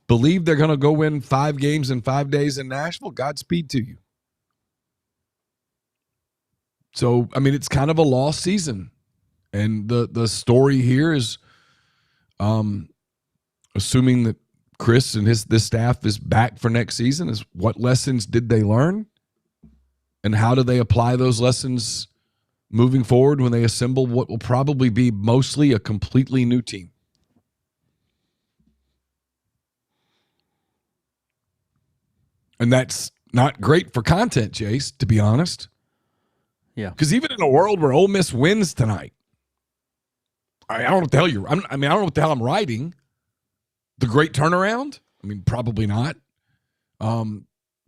believe they're going to go win 5 games in 5 days in Nashville, Godspeed to you. So, it's kind of a lost season. And the story here is assuming that Chris and this staff is back for next season, is what lessons did they learn? And how do they apply those lessons moving forward when they assemble what will probably be mostly a completely new team? And that's not great for content, Jace, to be honest. Yeah. Because even in a world where Ole Miss wins tonight, I don't know what the hell I don't know what the hell I'm writing. The great turnaround? Probably not.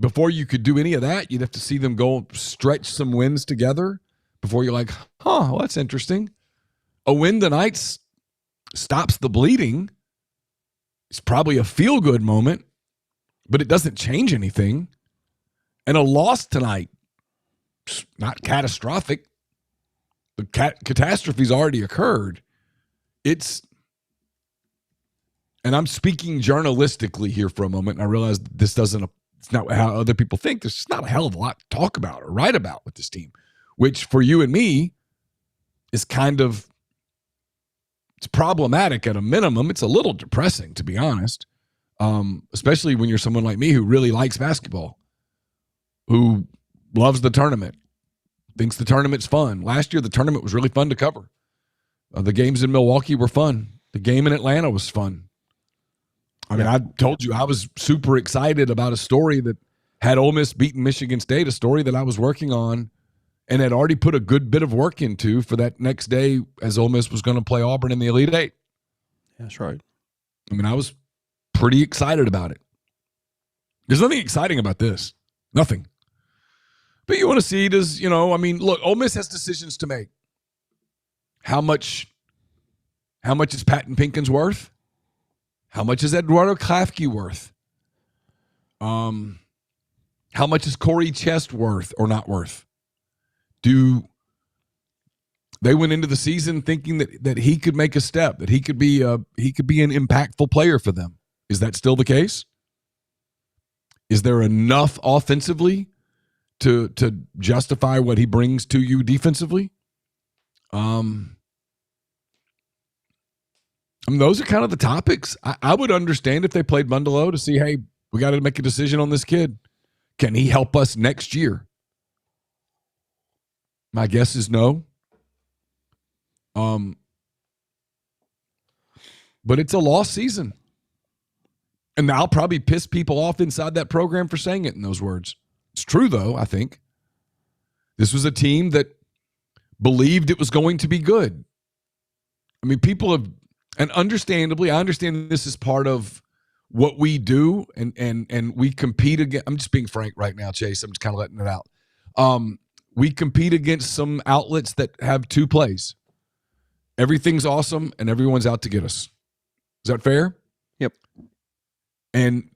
Before you could do any of that, you'd have to see them go stretch some wins together before you're like, well, that's interesting. A win tonight stops the bleeding. It's probably a feel-good moment, but it doesn't change anything. And a loss tonight, not catastrophic. The catastrophe's already occurred. And I'm speaking journalistically here for a moment, and I realize it's not how other people think. There's just not a hell of a lot to talk about or write about with this team, which for you and me is it's problematic at a minimum. It's a little depressing, to be honest, especially when you're someone like me who really likes basketball, who loves the tournament, thinks the tournament's fun. Last year, the tournament was really fun to cover. The games in Milwaukee were fun. The game in Atlanta was fun. I mean, I told you I was super excited about a story that had Ole Miss beaten Michigan State, a story that I was working on and had already put a good bit of work into for that next day as Ole Miss was going to play Auburn in the Elite Eight. That's right. I mean, I was pretty excited about it. There's nothing exciting about this. Nothing. But you want to see, look, Ole Miss has decisions to make. How much is Patton Pinkins worth? How much is Eduardo Klafke worth? How much is Corey Chest worth or not worth? They went into the season thinking that he could make a step, that he could be an impactful player for them. Is that still the case? Is there enough offensively to justify what he brings to you defensively? Those are kind of the topics. I would understand if they played Mundelo to see, hey, we got to make a decision on this kid. Can he help us next year? My guess is no. But it's a lost season. And I'll probably piss people off inside that program for saying it in those words. It's true, though, I think. This was a team that believed it was going to be good. I mean, people have, and understandably, I understand this is part of what we do, and we compete against. I'm just being frank right now, Chase. I'm just kind of letting it out. We compete against some outlets that have two plays. Everything's awesome, and everyone's out to get us. Is that fair? Yep. And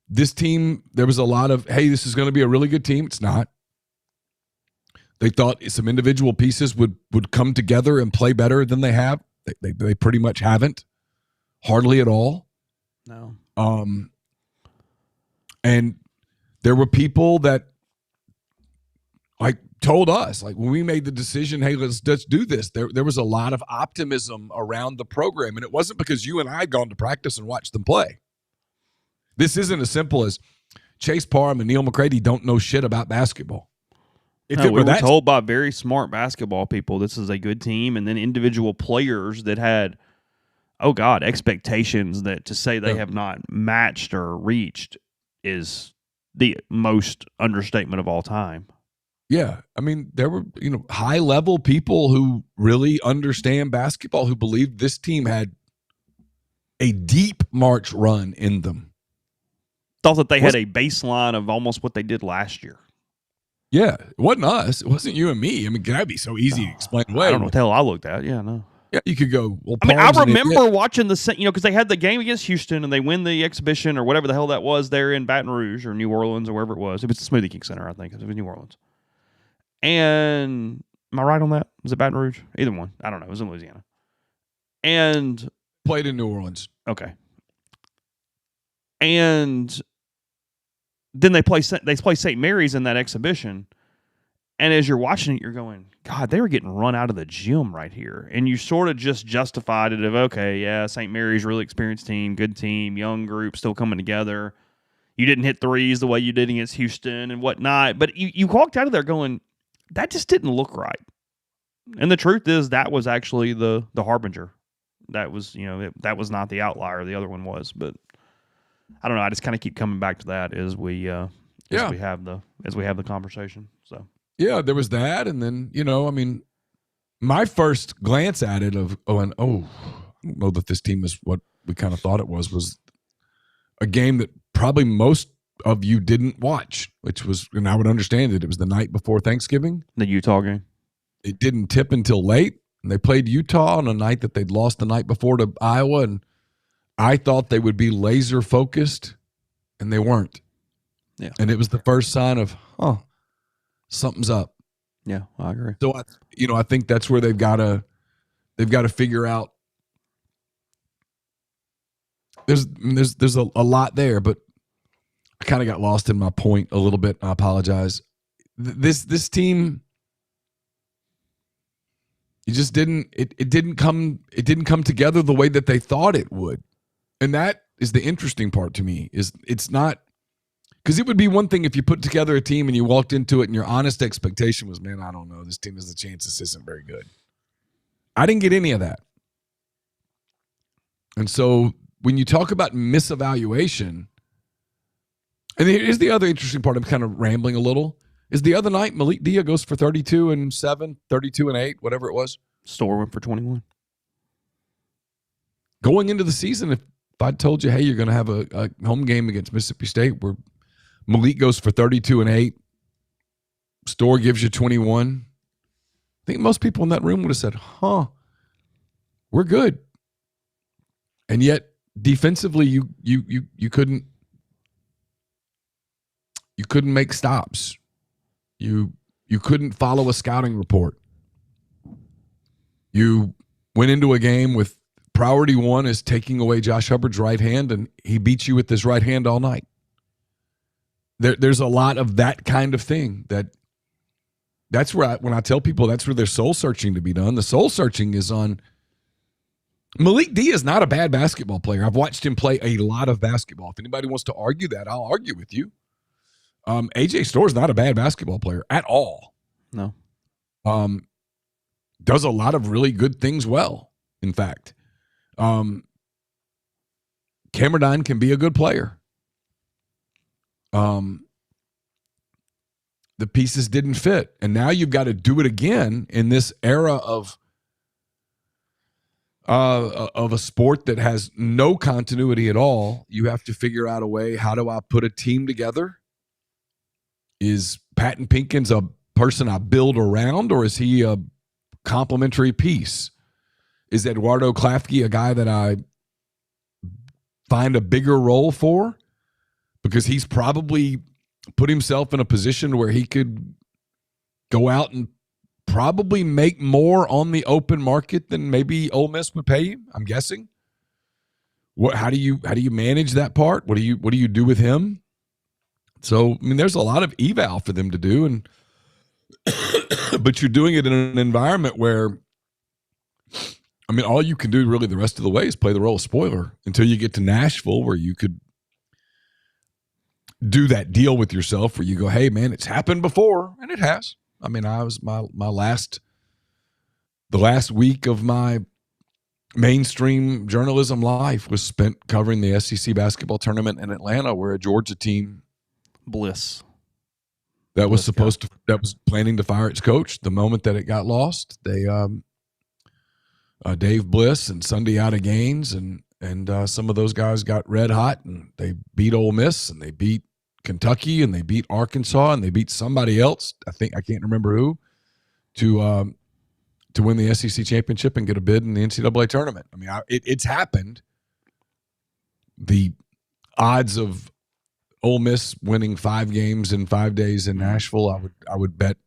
this team, there was a lot of, hey, this is going to be a really good team. It's not. They thought some individual pieces would come together and play better than they have. They pretty much haven't. Hardly at all. No. And there were people that told us, when we made the decision, hey, let's do this. There was a lot of optimism around the program, and it wasn't because you and I had gone to practice and watched them play. This isn't as simple as Chase Parham and Neal McCready don't know shit about basketball. We were told by very smart basketball people this is a good team, and then individual players that had, expectations that to say they have not matched or reached is the most understatement of all time. Yeah. I mean, there were, high-level people who really understand basketball who believed this team had a deep March run in them. Thought that they had a baseline of almost what they did last year. Yeah. It wasn't us. It wasn't you and me. I mean, that'd be so easy to explain away. I don't know what the hell I looked at. Yeah, no. Yeah, you could go, well, I remember watching because they had the game against Houston and they win the exhibition or whatever the hell that was there in Baton Rouge or New Orleans or wherever it was. It was the Smoothie King Center, I think. It was New Orleans. And am I right on that? Was it Baton Rouge? Either one. I don't know. It was in Louisiana. And played in New Orleans. Okay. And then they play St. Mary's in that exhibition. And as you're watching it, you're going, God, they were getting run out of the gym right here. And you sort of just justified it of, okay, yeah, St. Mary's, really experienced team, good team, young group, still coming together. You didn't hit threes the way you did against Houston and whatnot. But you walked out of there going, that just didn't look right. And the truth is that was actually the harbinger. That was, that was not the outlier. The other one was. But I don't know. I just kind of keep coming back to that as we have the conversation. So yeah, there was that, and then my first glance at it I don't know that this team is what we kind of thought it was a game that probably most of you didn't watch, which was, and I would understand it. It was the night before Thanksgiving. The Utah game. It didn't tip until late, and they played Utah on a night that they'd lost the night before to Iowa, and I thought they would be laser focused, and they weren't. Yeah. And it was the first sign of, something's up. Yeah, I agree. So I think that's where they've got to figure out. There's a lot there, but I kind of got lost in my point a little bit. I apologize. This team, it just didn't come together the way that they thought it would. And that is the interesting part to me, is it's not, because it would be one thing if you put together a team and you walked into it and your honest expectation was, man, I don't know, this team has a chance this isn't very good. I didn't get any of that. And so when you talk about misevaluation, and here's the other interesting part, I'm kind of rambling a little, is the other night Malik Dia goes for 32-7, 32-8, whatever it was. Store went for 21. Going into the season, if I told you, hey, you're going to have a home game against Mississippi State where Malik goes for 32-8, Store gives you 21, I think most people in that room would have said, we're good. And yet defensively you couldn't make stops. You couldn't follow a scouting report. You went into a game with priority one is taking away Josh Hubbard's right hand, and he beats you with his right hand all night. There's a lot of that kind of thing. That's where when I tell people that's where there's soul searching to be done. The soul searching is on. Malik D is not a bad basketball player. I've watched him play a lot of basketball. If anybody wants to argue that, I'll argue with you. AJ Store is not a bad basketball player at all. No. Does a lot of really good things well, in fact. Cameron can be a good player. The pieces didn't fit. And now you've got to do it again in this era of a sport that has no continuity at all. You have to figure out a way, how do I put a team together? Is Patton Pinkins a person I build around, or is he a complementary piece? Is Eduardo Klafke a guy that I find a bigger role for? Because he's probably put himself in a position where he could go out and probably make more on the open market than maybe Ole Miss would pay him, I'm guessing. How do you manage that part? What do you do with him? So, I mean, there's a lot of eval for them to do, and but you're doing it in an environment where, I mean, all you can do really the rest of the way is play the role of spoiler until you get to Nashville, where you could do that deal with yourself where you go, hey, man, it's happened before, and it has. I mean, I was the last week of my mainstream journalism life was spent covering the SEC basketball tournament in Atlanta, where a Georgia team, Bliss, that was planning to fire its coach the moment that it got lost. They Dave Bliss and Sunday Out of Gaines and some of those guys got red hot, and they beat Ole Miss, and they beat Kentucky, and they beat Arkansas, and they beat somebody else. I can't remember who, to win the SEC championship and get a bid in the NCAA tournament. I mean, it's happened. The odds of Ole Miss winning 5 games in 5 days in Nashville, I would bet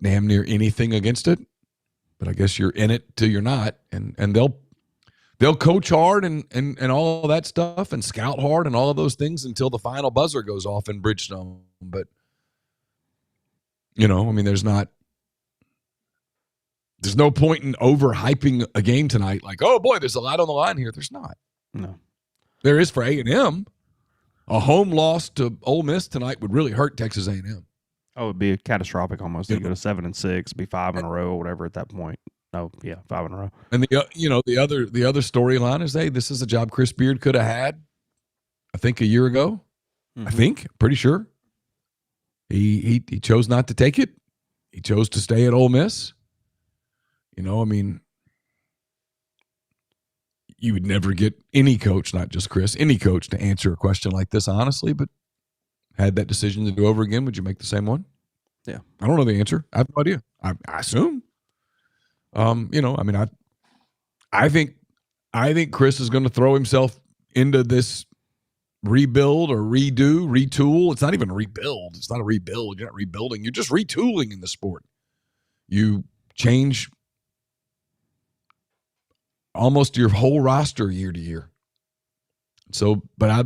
damn near anything against it. But I guess you're in it till you're not, and they'll coach hard and all of that stuff and scout hard and all of those things until the final buzzer goes off in Bridgestone. But, I mean, there's no point in overhyping a game tonight. Like, oh boy, there's a lot on the line here. There's not. No. There is for A&M. A home loss to Ole Miss tonight would really hurt Texas A&M. Oh, it'd be catastrophic almost. They go to 7-6, be 5 in a row or whatever at that point. Oh, yeah, 5 in a row. And the other storyline is, hey, this is a job Chris Beard could have had, I think, a year ago. Mm-hmm. Pretty sure. He chose not to take it. He chose to stay at Ole Miss. I mean, you would never get any coach, not just Chris, any coach to answer a question like this honestly, but had that decision to do over again, would you make the same one? Yeah. I don't know the answer. I have no idea. I assume. I think Chris is going to throw himself into this rebuild or retool. It's not even a rebuild. It's not a rebuild. You're not rebuilding. You're just retooling in the sport. You change almost your whole roster year to year. So, but I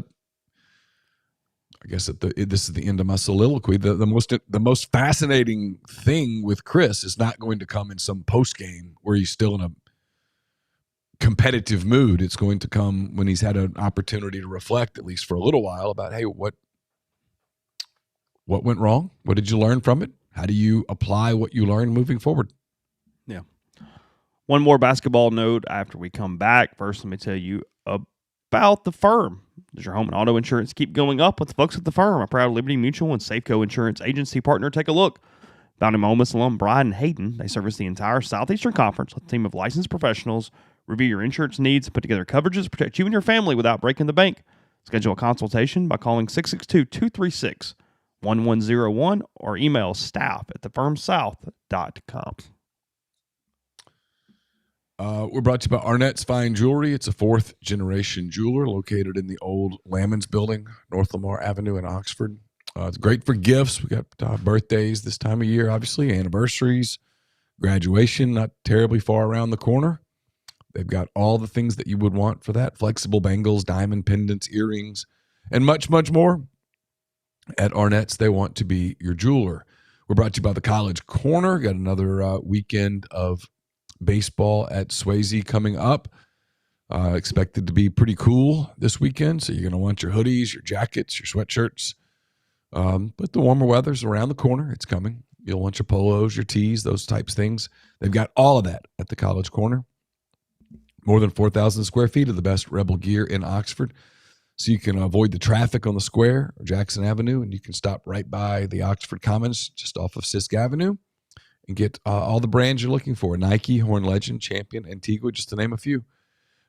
guess this is the end of my soliloquy. The most fascinating thing with Chris is not going to come in some post game where he's still in a competitive mood. It's going to come when he's had an opportunity to reflect, at least for a little while, about, hey, what went wrong? What did you learn from it? How do you apply what you learned moving forward? Yeah. One more basketball note after we come back. First, let me tell you about the firm. Does your home and auto insurance keep going up with the folks at the firm? A proud Liberty Mutual and Safeco Insurance agency partner. Take a look. Founding Ole Miss alum Brian Hayden, they service the entire Southeastern Conference with a team of licensed professionals. Review your insurance needs and put together coverages to protect you and your family without breaking the bank. Schedule a consultation by calling 662-236-1101 or email staff@thefirmsouth.com. We're brought to you by Arnett's Fine Jewelry. It's a fourth-generation jeweler located in the old Lamons building, North Lamar Avenue in Oxford. It's great for gifts. We got birthdays this time of year, obviously, anniversaries, graduation, not terribly far around the corner. They've got all the things that you would want for that: flexible bangles, diamond pendants, earrings, and much, much more. At Arnett's, they want to be your jeweler. We're brought to you by the College Corner. Got another weekend of baseball at Swayze coming up. Expected to be pretty cool this weekend, so you're going to want your hoodies, your jackets, your sweatshirts. But the warmer weather's around the corner. It's coming. You'll want your polos, your tees, those types of things. They've got all of that at the College Corner. More than 4,000 square feet of the best Rebel gear in Oxford. So you can avoid the traffic on the square or Jackson Avenue, and you can stop right by the Oxford Commons just off of Sisk Avenue and get all the brands you're looking for: Nike, Horn Legend, Champion, Antigua, just to name a few.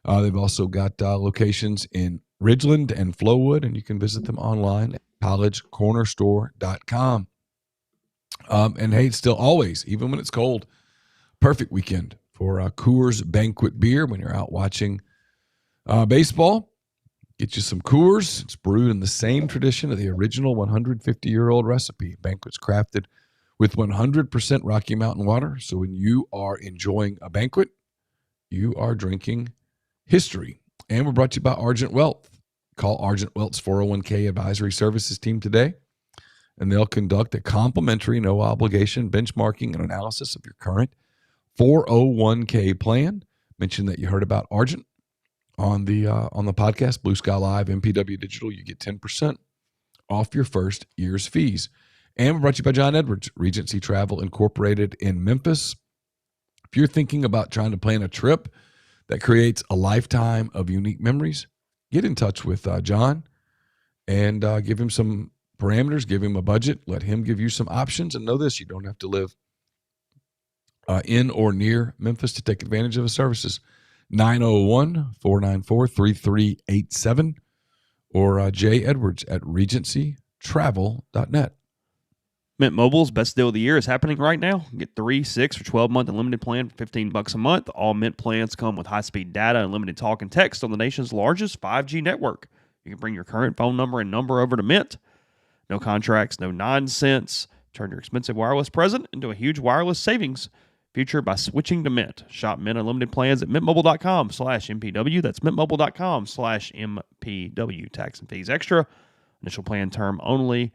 They've also got locations in Ridgeland and Flowood, and you can visit them online at collegecornerstore.com. And hey, it's still always, even when it's cold, perfect weekend for Coors Banquet beer when you're out watching baseball. Get you some Coors. It's brewed in the same tradition of the original 150-year-old recipe. Banquet's crafted with 100% Rocky Mountain water. So when you are enjoying a banquet, you are drinking history. And we're brought to you by Argent Wealth. Call Argent Wealth's 401k advisory services team today, and they'll conduct a complimentary, no-obligation benchmarking and analysis of your current 401k plan. Mention that you heard about Argent on the podcast, Blue Sky Live, MPW Digital. You get 10% off your first year's fees. And we're brought to you by John Edwards, Regency Travel Incorporated in Memphis. If you're thinking about trying to plan a trip that creates a lifetime of unique memories, get in touch with John and give him some parameters, give him a budget, let him give you some options. And know this: you don't have to live in or near Memphis to take advantage of his services. 901-494-3387 or Jay Edwards at regencytravel.net. Mint Mobile's best deal of the year is happening right now. Get 3, 6, or 12-month unlimited plan for $15 a month. All Mint plans come with high-speed data and limited talk and text on the nation's largest 5G network. You can bring your current phone number and number over to Mint. No contracts, no nonsense. Turn your expensive wireless present into a huge wireless savings future by switching to Mint. Shop Mint unlimited plans at mintmobile.com/MPW. That's mintmobile.com/MPW. Tax and fees extra. Initial plan term only.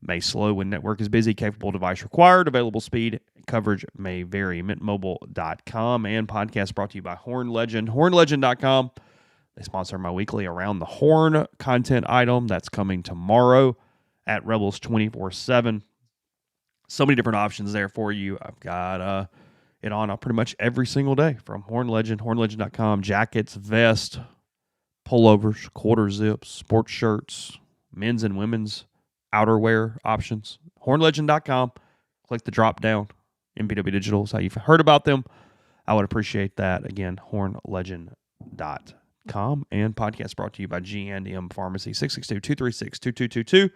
May slow when network is busy. Capable device required. Available speed coverage may vary. Mintmobile.com. And podcast brought to you by Horn Legend. HornLegend.com. They sponsor my weekly Around the Horn content item that's coming tomorrow at Rebels 24/7. So many different options there for you. I've got it on pretty much every single day from Horn Legend, HornLegend.com. Jackets, vests, pullovers, quarter zips, sports shirts, men's and women's outerwear options. HornLegend.com. Click the drop down. MPW Digital is how you've heard about them. I would appreciate that. Again, HornLegend.com. And podcast brought to you by G&M Pharmacy, 662-236-2222.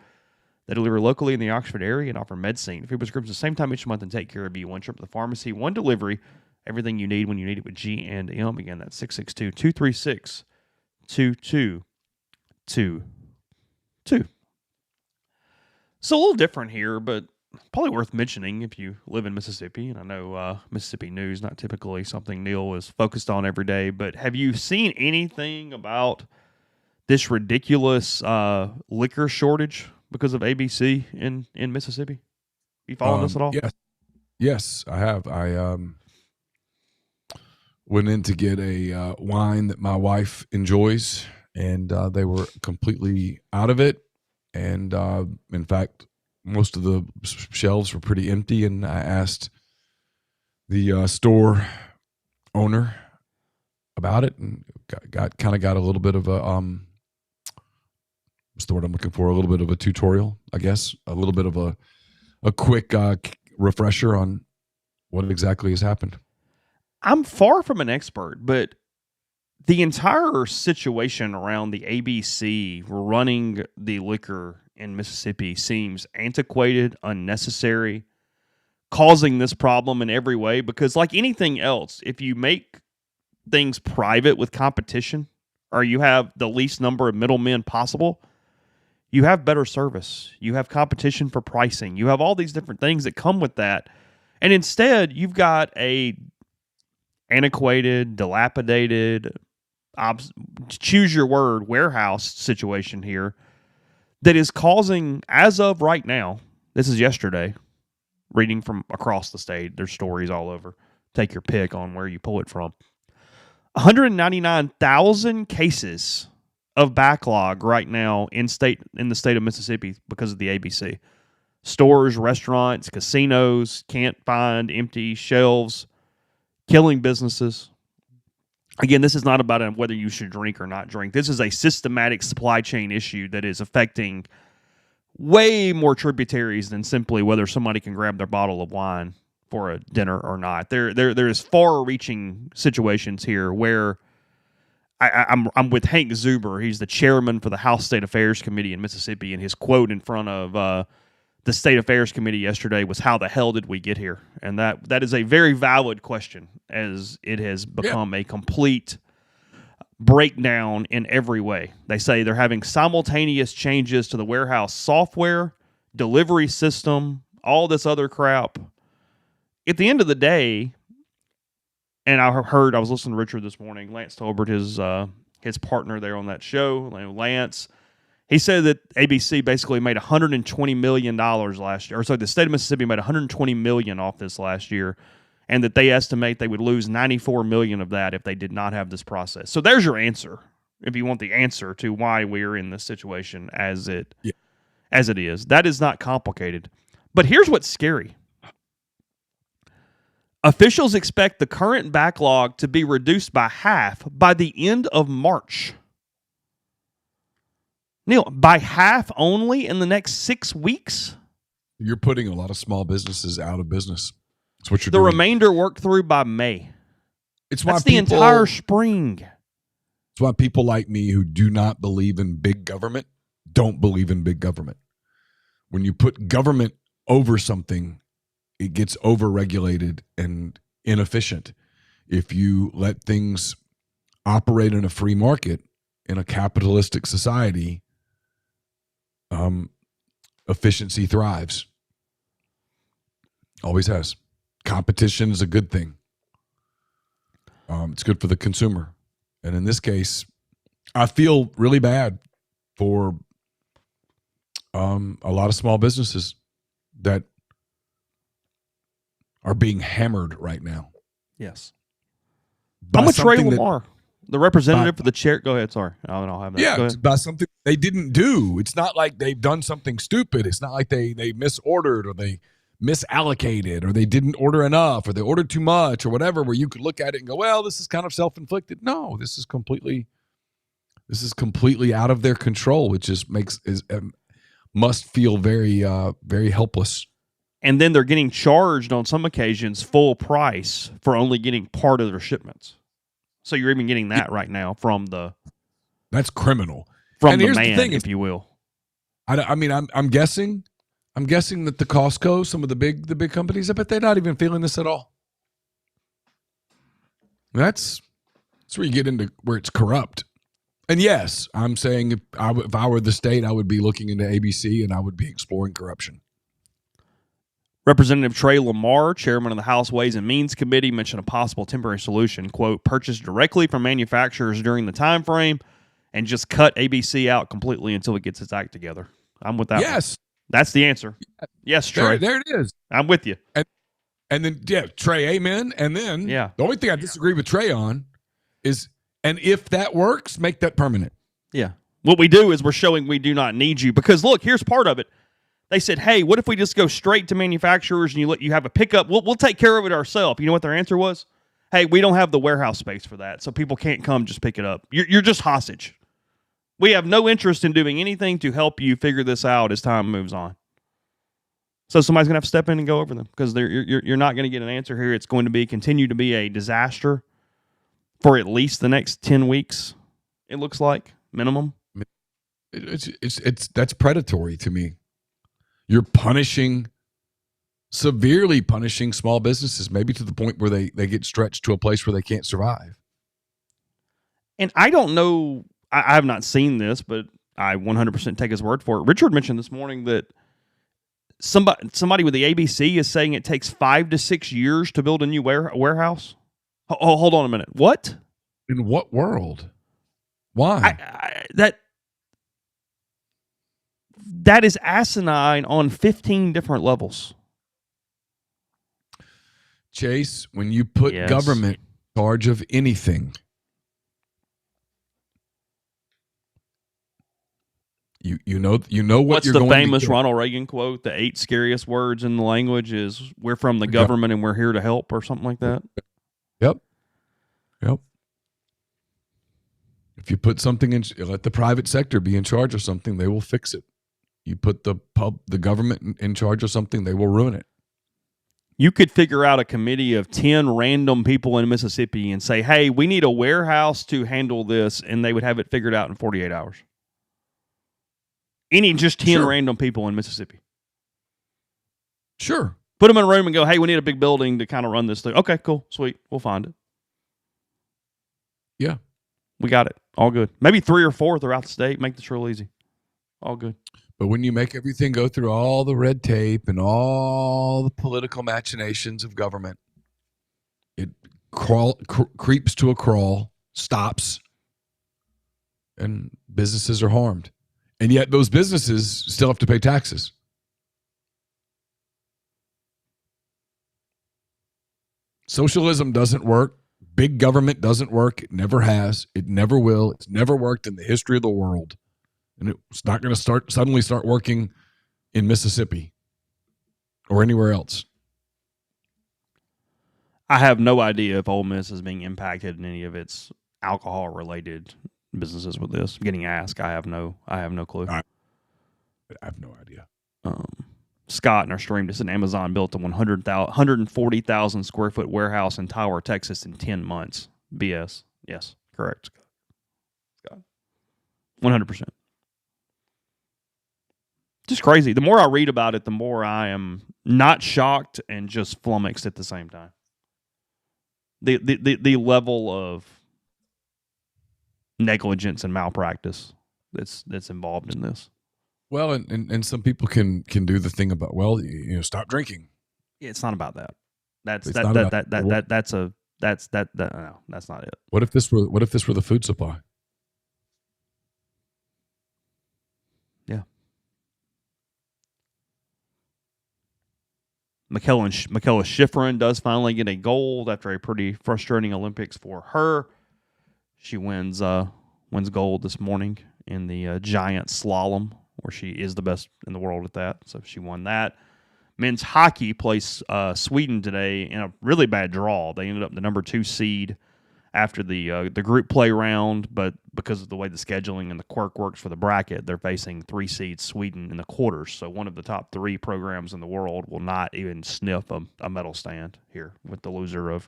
They deliver locally in the Oxford area and offer medicine. Free prescriptions the same time each month and take care of you. One trip to the pharmacy, one delivery. Everything you need when you need it with G&M. Again, that's 662-236-2222. So a little different here, but probably worth mentioning if you live in Mississippi. And I know Mississippi news, not typically something Neil is focused on every day, but have you seen anything about this ridiculous liquor shortage because of ABC in Mississippi? You following this at all? Yes, I have. I went in to get a wine that my wife enjoys, and they were completely out of it. And in fact, most of the shelves were pretty empty. And I asked the store owner about it, and got a little bit of a what's the word I'm looking for? A little bit of a tutorial, I guess. A little bit of a quick refresher on what exactly has happened. I'm far from an expert, but the entire situation around the ABC running the liquor in Mississippi seems antiquated, unnecessary, causing this problem in every way. Because like anything else, if you make things private with competition, or you have the least number of middlemen possible, you have better service. You have competition for pricing. You have all these different things that come with that. And instead, you've got a antiquated, dilapidated, choose your word, warehouse situation here that is causing, as of right now, this is yesterday, reading from across the state, there's stories all over, take your pick on where you pull it from, 199,000 cases of backlog right now in the state of Mississippi because of the ABC. Stores, restaurants, casinos can't find empty shelves, killing businesses. Again, this is not about whether you should drink or not drink. This is a systematic supply chain issue that is affecting way more tributaries than simply whether somebody can grab their bottle of wine for a dinner or not. There is far-reaching situations here where I'm with Hank Zuber. He's the chairman for the House State Affairs Committee in Mississippi, and his quote in front of the State Affairs Committee yesterday was, "How the hell did we get here?" And that is a very valid question, as it has become a complete breakdown in every way. They say they're having simultaneous changes to the warehouse software, delivery system, all this other crap. At the end of the day, and I was listening to Richard this morning, Lance Tolbert, his partner there on that show, Lance. He said that ABC basically made $120 million last year. Or so the state of Mississippi made $120 million off this last year, and that they estimate they would lose $94 million of that if they did not have this process. So there's your answer, if you want the answer to why we're in this situation as it is. That is not complicated. But here's what's scary. Officials expect the current backlog to be reduced by half by the end of March. Neil, by half only in the next 6 weeks? You're putting a lot of small businesses out of business. That's what you're doing. The remainder worked through by May. That's the entire spring. It's why people like me who do not believe in big government don't believe in big government. When you put government over something, it gets over-regulated and inefficient. If you let things operate in a free market, in a capitalistic society, efficiency thrives. Always has. Competition is a good thing. It's good for the consumer. And in this case, I feel really bad for a lot of small businesses that are being hammered right now. Yes. How much Ray Lamar, the representative for the chair? Go ahead. Sorry, I'll have that. Yeah, about something they didn't do. It's not like they've done something stupid. It's not like they misordered or they misallocated or they didn't order enough or they ordered too much or whatever, where you could look at it and go, well, this is kind of self-inflicted. No, this is completely out of their control, which just must feel very, very helpless. And then they're getting charged on some occasions full price for only getting part of their shipments. So you're even getting that right now from the criminal. From and the here's man, the thing, if you will. I mean, I'm guessing that the Costco, some of the big companies, I bet they're not even feeling this at all. That's where you get into where it's corrupt. And yes, I'm saying if I were the state, I would be looking into ABC and I would be exploring corruption. Representative Trey Lamar, chairman of the House Ways and Means Committee, mentioned a possible temporary solution, quote, purchased directly from manufacturers during the time frame and just cut ABC out completely until it gets its act together. I'm with that. Yes. One. That's the answer. Yes, Trey. There it is. I'm with you. And then, Trey, amen. And then the only thing I disagree with Trey on is, and if that works, make that permanent. Yeah. What we do is we're showing we do not need you. Because, look, here's part of it. They said, hey, what if we just go straight to manufacturers and you have a pickup? We'll take care of it ourselves. You know what their answer was? Hey, we don't have the warehouse space for that, so people can't come just pick it up. You're just hostage. We have no interest in doing anything to help you figure this out as time moves on. So somebody's going to have to step in and go over them because you're not going to get an answer here. It's going to continue to be a disaster for at least the next 10 weeks, it looks like, minimum. That's predatory to me. You're severely punishing small businesses, maybe to the point where they get stretched to a place where they can't survive. And I don't know, I have not seen this, but I 100% take his word for it. Richard mentioned this morning that somebody with the ABC is saying it takes 5 to 6 years to build a new warehouse. Oh, hold on a minute. What? In what world? Why? That is asinine on 15 different levels. Chase, when you put government in charge of anything, you know what What's you're the going famous to get. Ronald Reagan quote? The 8 scariest words in the language is "We're from the government and we're here to help," or something like that. Yep. If you put something in, let the private sector be in charge of something, they will fix it. You put the government in charge of something, they will ruin it. You could figure out a committee of 10 random people in Mississippi and say, hey, we need a warehouse to handle this, and they would have it figured out in 48 hours. Just 10 random people in Mississippi. Sure. Put them in a room and go, hey, we need a big building to kind of run this thing. Okay, cool, sweet, we'll find it. Yeah. We got it. All good. Maybe 3 or 4 throughout the state. Make this real easy. All good. But when you make everything go through all the red tape and all the political machinations of government, it creeps to a crawl, stops, and businesses are harmed. And yet those businesses still have to pay taxes. Socialism doesn't work. Big government doesn't work. It never has. It never will. It's never worked in the history of the world. And it's not going to suddenly start working in Mississippi or anywhere else. I have no idea if Ole Miss is being impacted in any of its alcohol-related businesses with this. I'm getting asked. I have no clue. I have no idea. Scott in our stream just said Amazon built a 140,000 square foot warehouse in Tyler, Texas in 10 months. BS. Yes, correct. Scott. 100%. Just crazy. The more I read about it, the more I am not shocked and just flummoxed at the same time. The level of negligence and malpractice that's involved in this. Well, and some people can do the thing about, stop drinking. Yeah, it's not about that. That's It's not it. What if this were the food supply? Yeah. Michaela Schifrin does finally get a gold after a pretty frustrating Olympics for her. She wins gold this morning in the giant slalom, where she is the best in the world at that. So she won that. Men's hockey plays Sweden today in a really bad draw. They ended up the number 2 seed after the group play round, but because of the way the scheduling and the quirk works for the bracket, they're facing 3 seed Sweden in the quarters. So one of the top 3 programs in the world will not even sniff a medal stand here with the loser of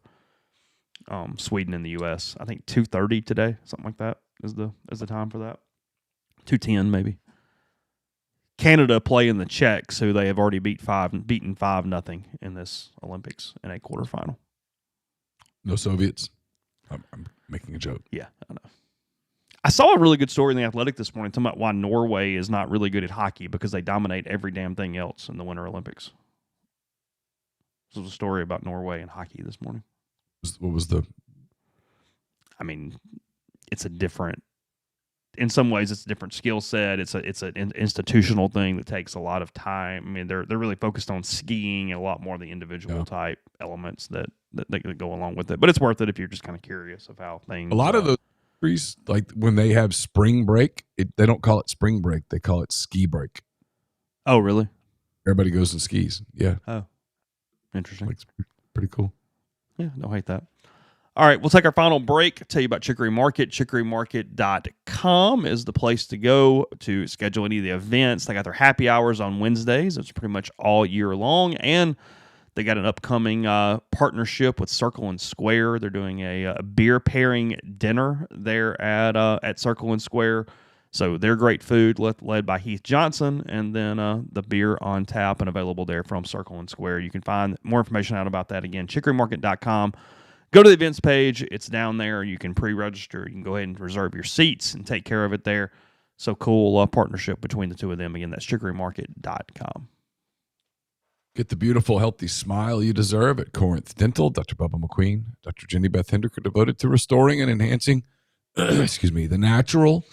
Sweden in the U.S. I think 2:30 today, something like that is the time for that. 2:10 maybe. Canada playing the Czechs, who they have already beaten 5-0 in this Olympics in a quarterfinal. No Soviets. I'm making a joke. Yeah, I know. I saw a really good story in The Athletic this morning talking about why Norway is not really good at hockey because they dominate every damn thing else in the Winter Olympics. This was a story about Norway and hockey this morning. What was the? I mean, it's a different. In some ways, it's a different skill set. It's an institutional thing that takes a lot of time. I mean, they're really focused on skiing and a lot more of the individual type elements that go along with it. But it's worth it if you're just kind of curious of how things. A lot of those countries, like when they have spring break, they don't call it spring break. They call it ski break. Oh, really? Everybody goes and skis. Yeah. Oh, interesting. It's pretty cool. Yeah, don't hate that. All right, we'll take our final break. Tell you about Chicory Market. ChicoryMarket.com is the place to go to schedule any of the events. They got their happy hours on Wednesdays. It's pretty much all year long. And they got an upcoming partnership with Circle and Square. They're doing a beer pairing dinner there at Circle and Square. So they're great food, led by Heath Johnson, and then the beer on tap and available there from Circle and Square. You can find more information out about that again, ChicoryMarket.com. Go to the events page. It's down there. You can pre-register. You can go ahead and reserve your seats and take care of it there. So cool partnership between the two of them. Again, that's ChicoryMarket.com. Get the beautiful, healthy smile you deserve at Corinth Dental. Dr. Bubba McQueen, Dr. Jenny Beth Hendrick are devoted to restoring and enhancing the natural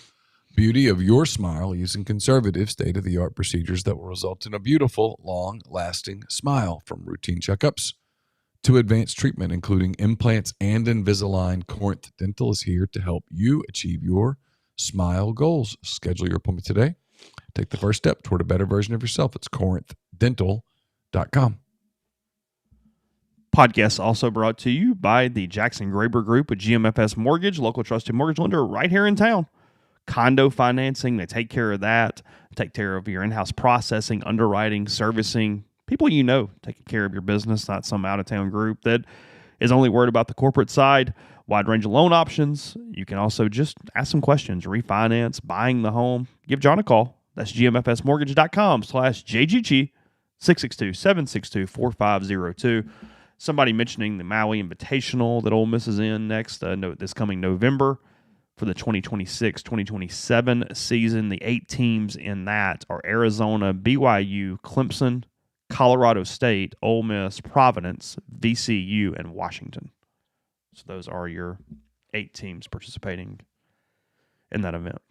beauty of your smile using conservative, state-of-the-art procedures that will result in a beautiful, long-lasting smile. From routine checkups to advanced treatment, including implants and Invisalign, Corinth Dental is here to help you achieve your smile goals. Schedule your appointment today. Take the first step toward a better version of yourself. It's corinthdental.com. Podcast also brought to you by the Jackson Graber Group with GMFS Mortgage, local trusted mortgage lender right here in town. Condo financing, they take care of that. Take care of your in-house processing, underwriting, servicing. People you know taking care of your business, not some out-of-town group that is only worried about the corporate side. Wide range of loan options. You can also just ask some questions, refinance, buying the home. Give John a call. That's gmfsmortgage.com/JGG, 662-762-4502. Somebody mentioning the Maui Invitational that Ole Miss is in next, this coming November for the 2026-2027 season. The 8 teams in that are Arizona, BYU, Clemson, Colorado State, Ole Miss, Providence, VCU, and Washington. So those are your 8 teams participating in that event.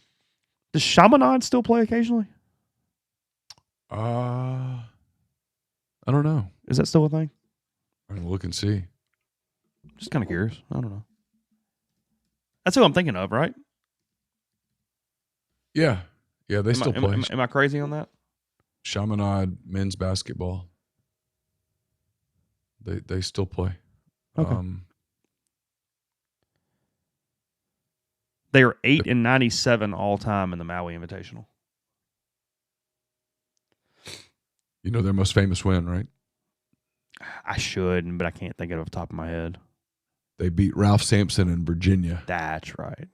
Does Chaminade still play occasionally? I don't know. Is that still a thing? I'm going to look and see. Just kind of curious. I don't know. That's who I'm thinking of, right? Yeah. Yeah, they still play. Am I crazy on that? Chaminade men's basketball. They still play. Okay. They are 8-97 all time in the Maui Invitational. You know their most famous win, right? I should, but I can't think of it off the top of my head. They beat Ralph Sampson in Virginia. That's right.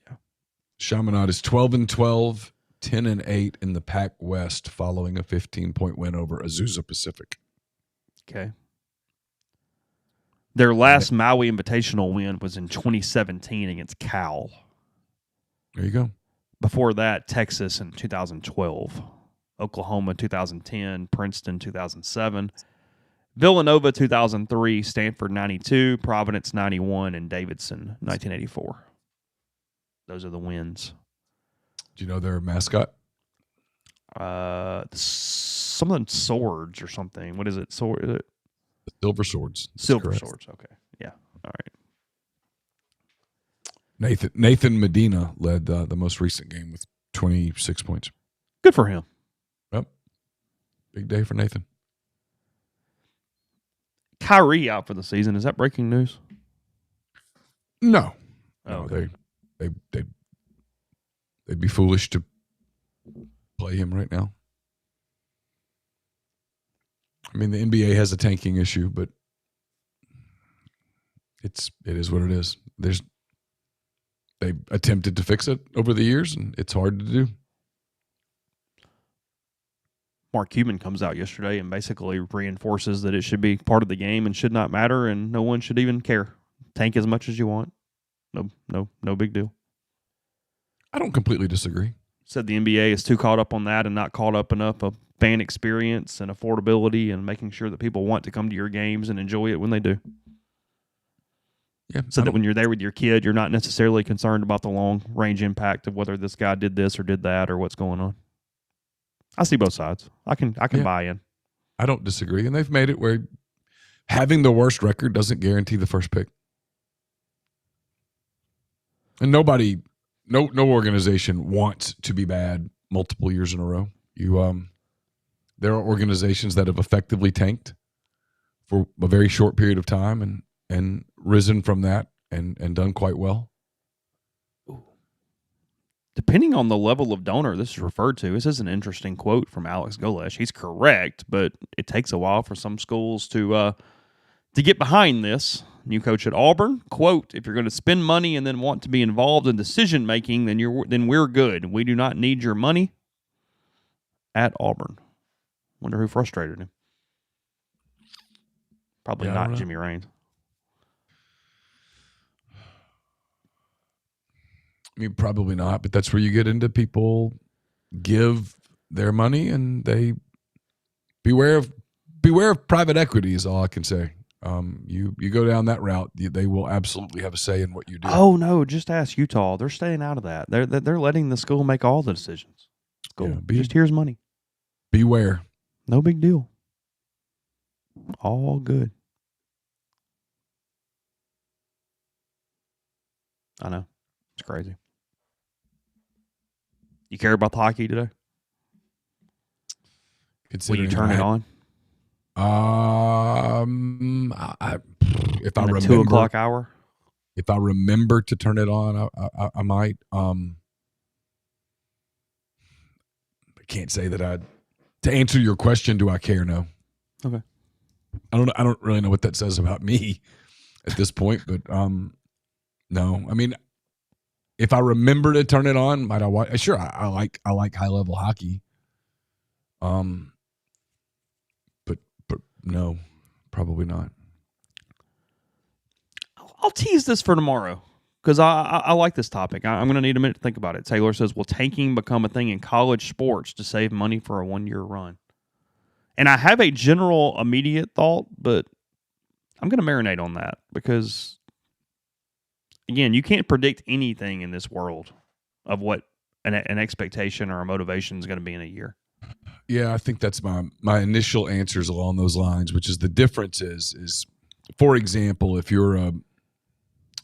Yeah. Chaminade is 12-12, 10-8 in the Pac West, following a 15-point win over Azusa Pacific. Okay. Their last Maui Invitational win was in 2017 against Cal. There you go. Before that, Texas in 2012, Oklahoma 2010, Princeton 2007, Villanova 2003, Stanford 92, Providence 91, and Davidson 1984. Those are the wins. Do you know their mascot? Something swords or something. What is it? Sword? Is it? The Silver Swords. That's Silver correct. Swords. Okay. Yeah. All right. Nathan Medina led the most recent game with 26 points. Good for him. Yep. Big day for Nathan. Kyrie out for the season. Is that breaking news? No. Oh, No, okay. they'd be foolish to play him right now. I mean, the NBA has a tanking issue, but it is what it is. They've attempted to fix it over the years, and it's hard to do. Mark Cuban comes out yesterday and basically reinforces that it should be part of the game and should not matter, and no one should even care. Tank as much as you want. No big deal. I don't completely disagree. Said the NBA is too caught up on that and not caught up enough of fan experience and affordability and making sure that people want to come to your games and enjoy it when they do. Yeah. So that when you're there with your kid, you're not necessarily concerned about the long-range impact of whether this guy did this or did that or what's going on. I see both sides. I can buy in. I don't disagree. And they've made it where having the worst record doesn't guarantee the first pick. And no organization wants to be bad multiple years in a row. There are organizations that have effectively tanked for a very short period of time and risen from that and done quite well. Depending on the level of donor this is referred to, this is an interesting quote from Alex Golesh. He's correct, but it takes a while for some schools to get behind this. New coach at Auburn, quote, "If you're going to spend money and then want to be involved in decision making, then we're good. We do not need your money." At Auburn. Wonder who frustrated him. Probably not Jimmy Raines. I mean, probably not, but that's where you get into people give their money and they beware of private equity is all I can say. You go down that route, they will absolutely have a say in what you do. Oh no, just ask Utah. They're staying out of that. They're letting the school make all the decisions. School, just here's money. Beware. No big deal. All good. I know. It's crazy. You care about the hockey today? Will you turn it on? If I remember 2 o'clock hour. If I remember to turn it on, I might. I can't say that to answer your question, do I care? No. Okay. I don't really know what that says about me at this point, but no. I mean, if I remember to turn it on, might I watch? Sure, I like high level hockey. But no, probably not. I'll tease this for tomorrow because I like this topic. I'm going to need a minute to think about it. Taylor says, "Will tanking become a thing in college sports to save money for a 1-year run?" And I have a general immediate thought, but I'm going to marinate on that because, again, you can't predict anything in this world of what an expectation or a motivation is going to be in a year. Yeah, I think that's my initial answers along those lines, which is the difference is for example, if you're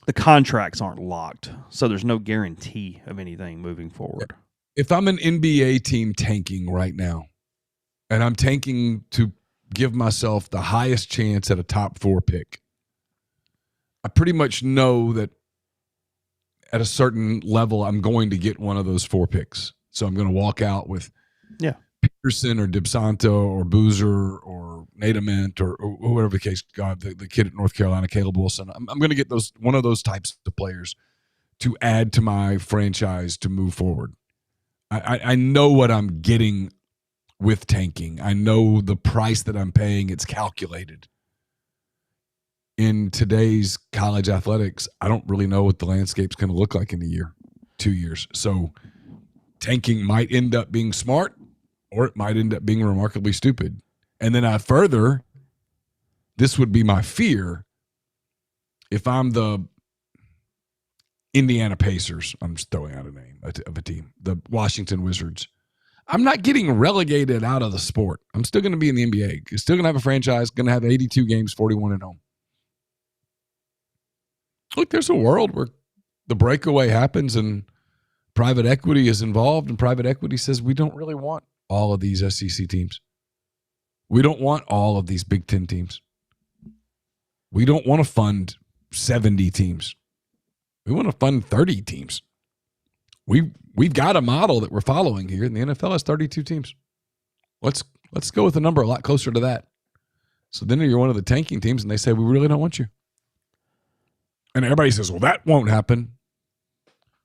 the contracts aren't locked, so there's no guarantee of anything moving forward. If I'm an NBA team tanking right now, and I'm tanking to give myself the highest chance at a top 4 pick, I pretty much know that at a certain level, I'm going to get one of those 4 picks. So I'm going to walk out with Peterson or DeSanto or Boozer or Nadement or whatever the case. God, the kid at North Carolina, Caleb Wilson. I'm going to get one of those types of players to add to my franchise to move forward. I know what I'm getting with tanking. I know the price that I'm paying. It's calculated. In today's college athletics, I don't really know what the landscape's going to look like in a year, 2 years. So tanking might end up being smart, or it might end up being remarkably stupid. And then this would be my fear if I'm the Indiana Pacers. I'm just throwing out a name of a team, the Washington Wizards. I'm not getting relegated out of the sport. I'm still going to be in the NBA. Still going to have a franchise, going to have 82 games, 41 at home. Look, there's a world where the breakaway happens and private equity is involved, and private equity says we don't really want all of these SEC teams. We don't want all of these Big Ten teams. We don't want to fund 70 teams. We want to fund 30 teams. We've got a model that we're following here, and the NFL has 32 teams. Let's go with a number a lot closer to that. So then you're one of the tanking teams, and they say, we really don't want you. And everybody says, well, that won't happen.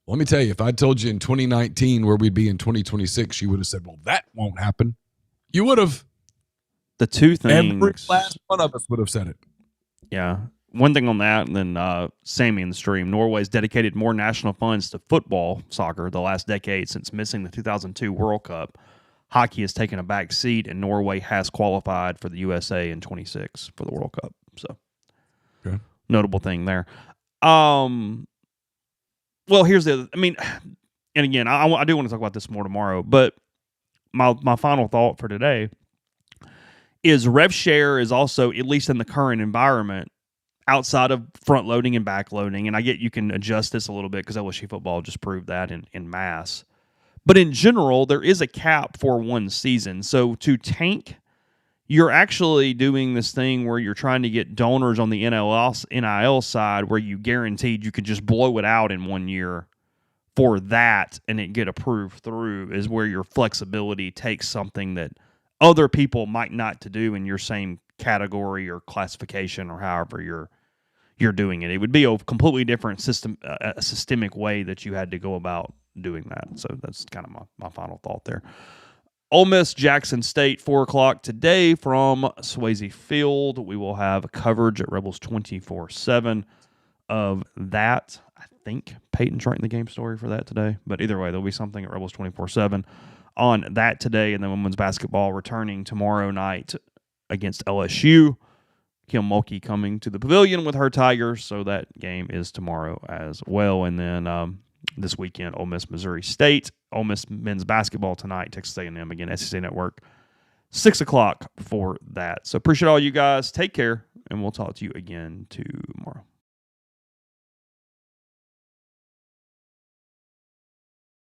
Let me tell you, if I told you in 2019 where we'd be in 2026, you would have said, well, that won't happen. You would have. The two things. Every last one of us would have said it. Yeah. One thing on that, and then Sammy in the stream, Norway's dedicated more national funds to football, soccer, the last decade since missing the 2002 World Cup. Hockey has taken a back seat, and Norway has qualified for the USA in 26 for the World Cup. So, okay. Notable thing there. Well, here's the other, and again, I do want to talk about this more tomorrow, but my final thought for today is rev share is also, at least in the current environment, outside of front loading and back loading, and I get you can adjust this a little bit because LSU football just proved that in mass. But in general, there is a cap for one season. So to tank, you're actually doing this thing where you're trying to get donors on the NIL side where you guaranteed you could just blow it out in 1 year for that and it get approved through, is where your flexibility takes something that other people might not to do in your same category or classification or however you're doing it. It would be a completely different a systemic way that you had to go about doing that. So that's kind of my final thought there. Ole Miss, Jackson State, 4 o'clock today from Swayze Field. We will have coverage at Rebels 24/7 of that. I think Peyton's writing the game story for that today. But either way, there'll be something at Rebels 24/7 on that today. And then women's basketball returning tomorrow night against LSU. Kim Mulkey coming to the Pavilion with her Tigers. So that game is tomorrow as well. And then this weekend, Ole Miss, Missouri State. Ole Miss men's basketball tonight, Texas A&M again, SEC Network, 6 o'clock for that. So appreciate all you guys. Take care, and we'll talk to you again tomorrow.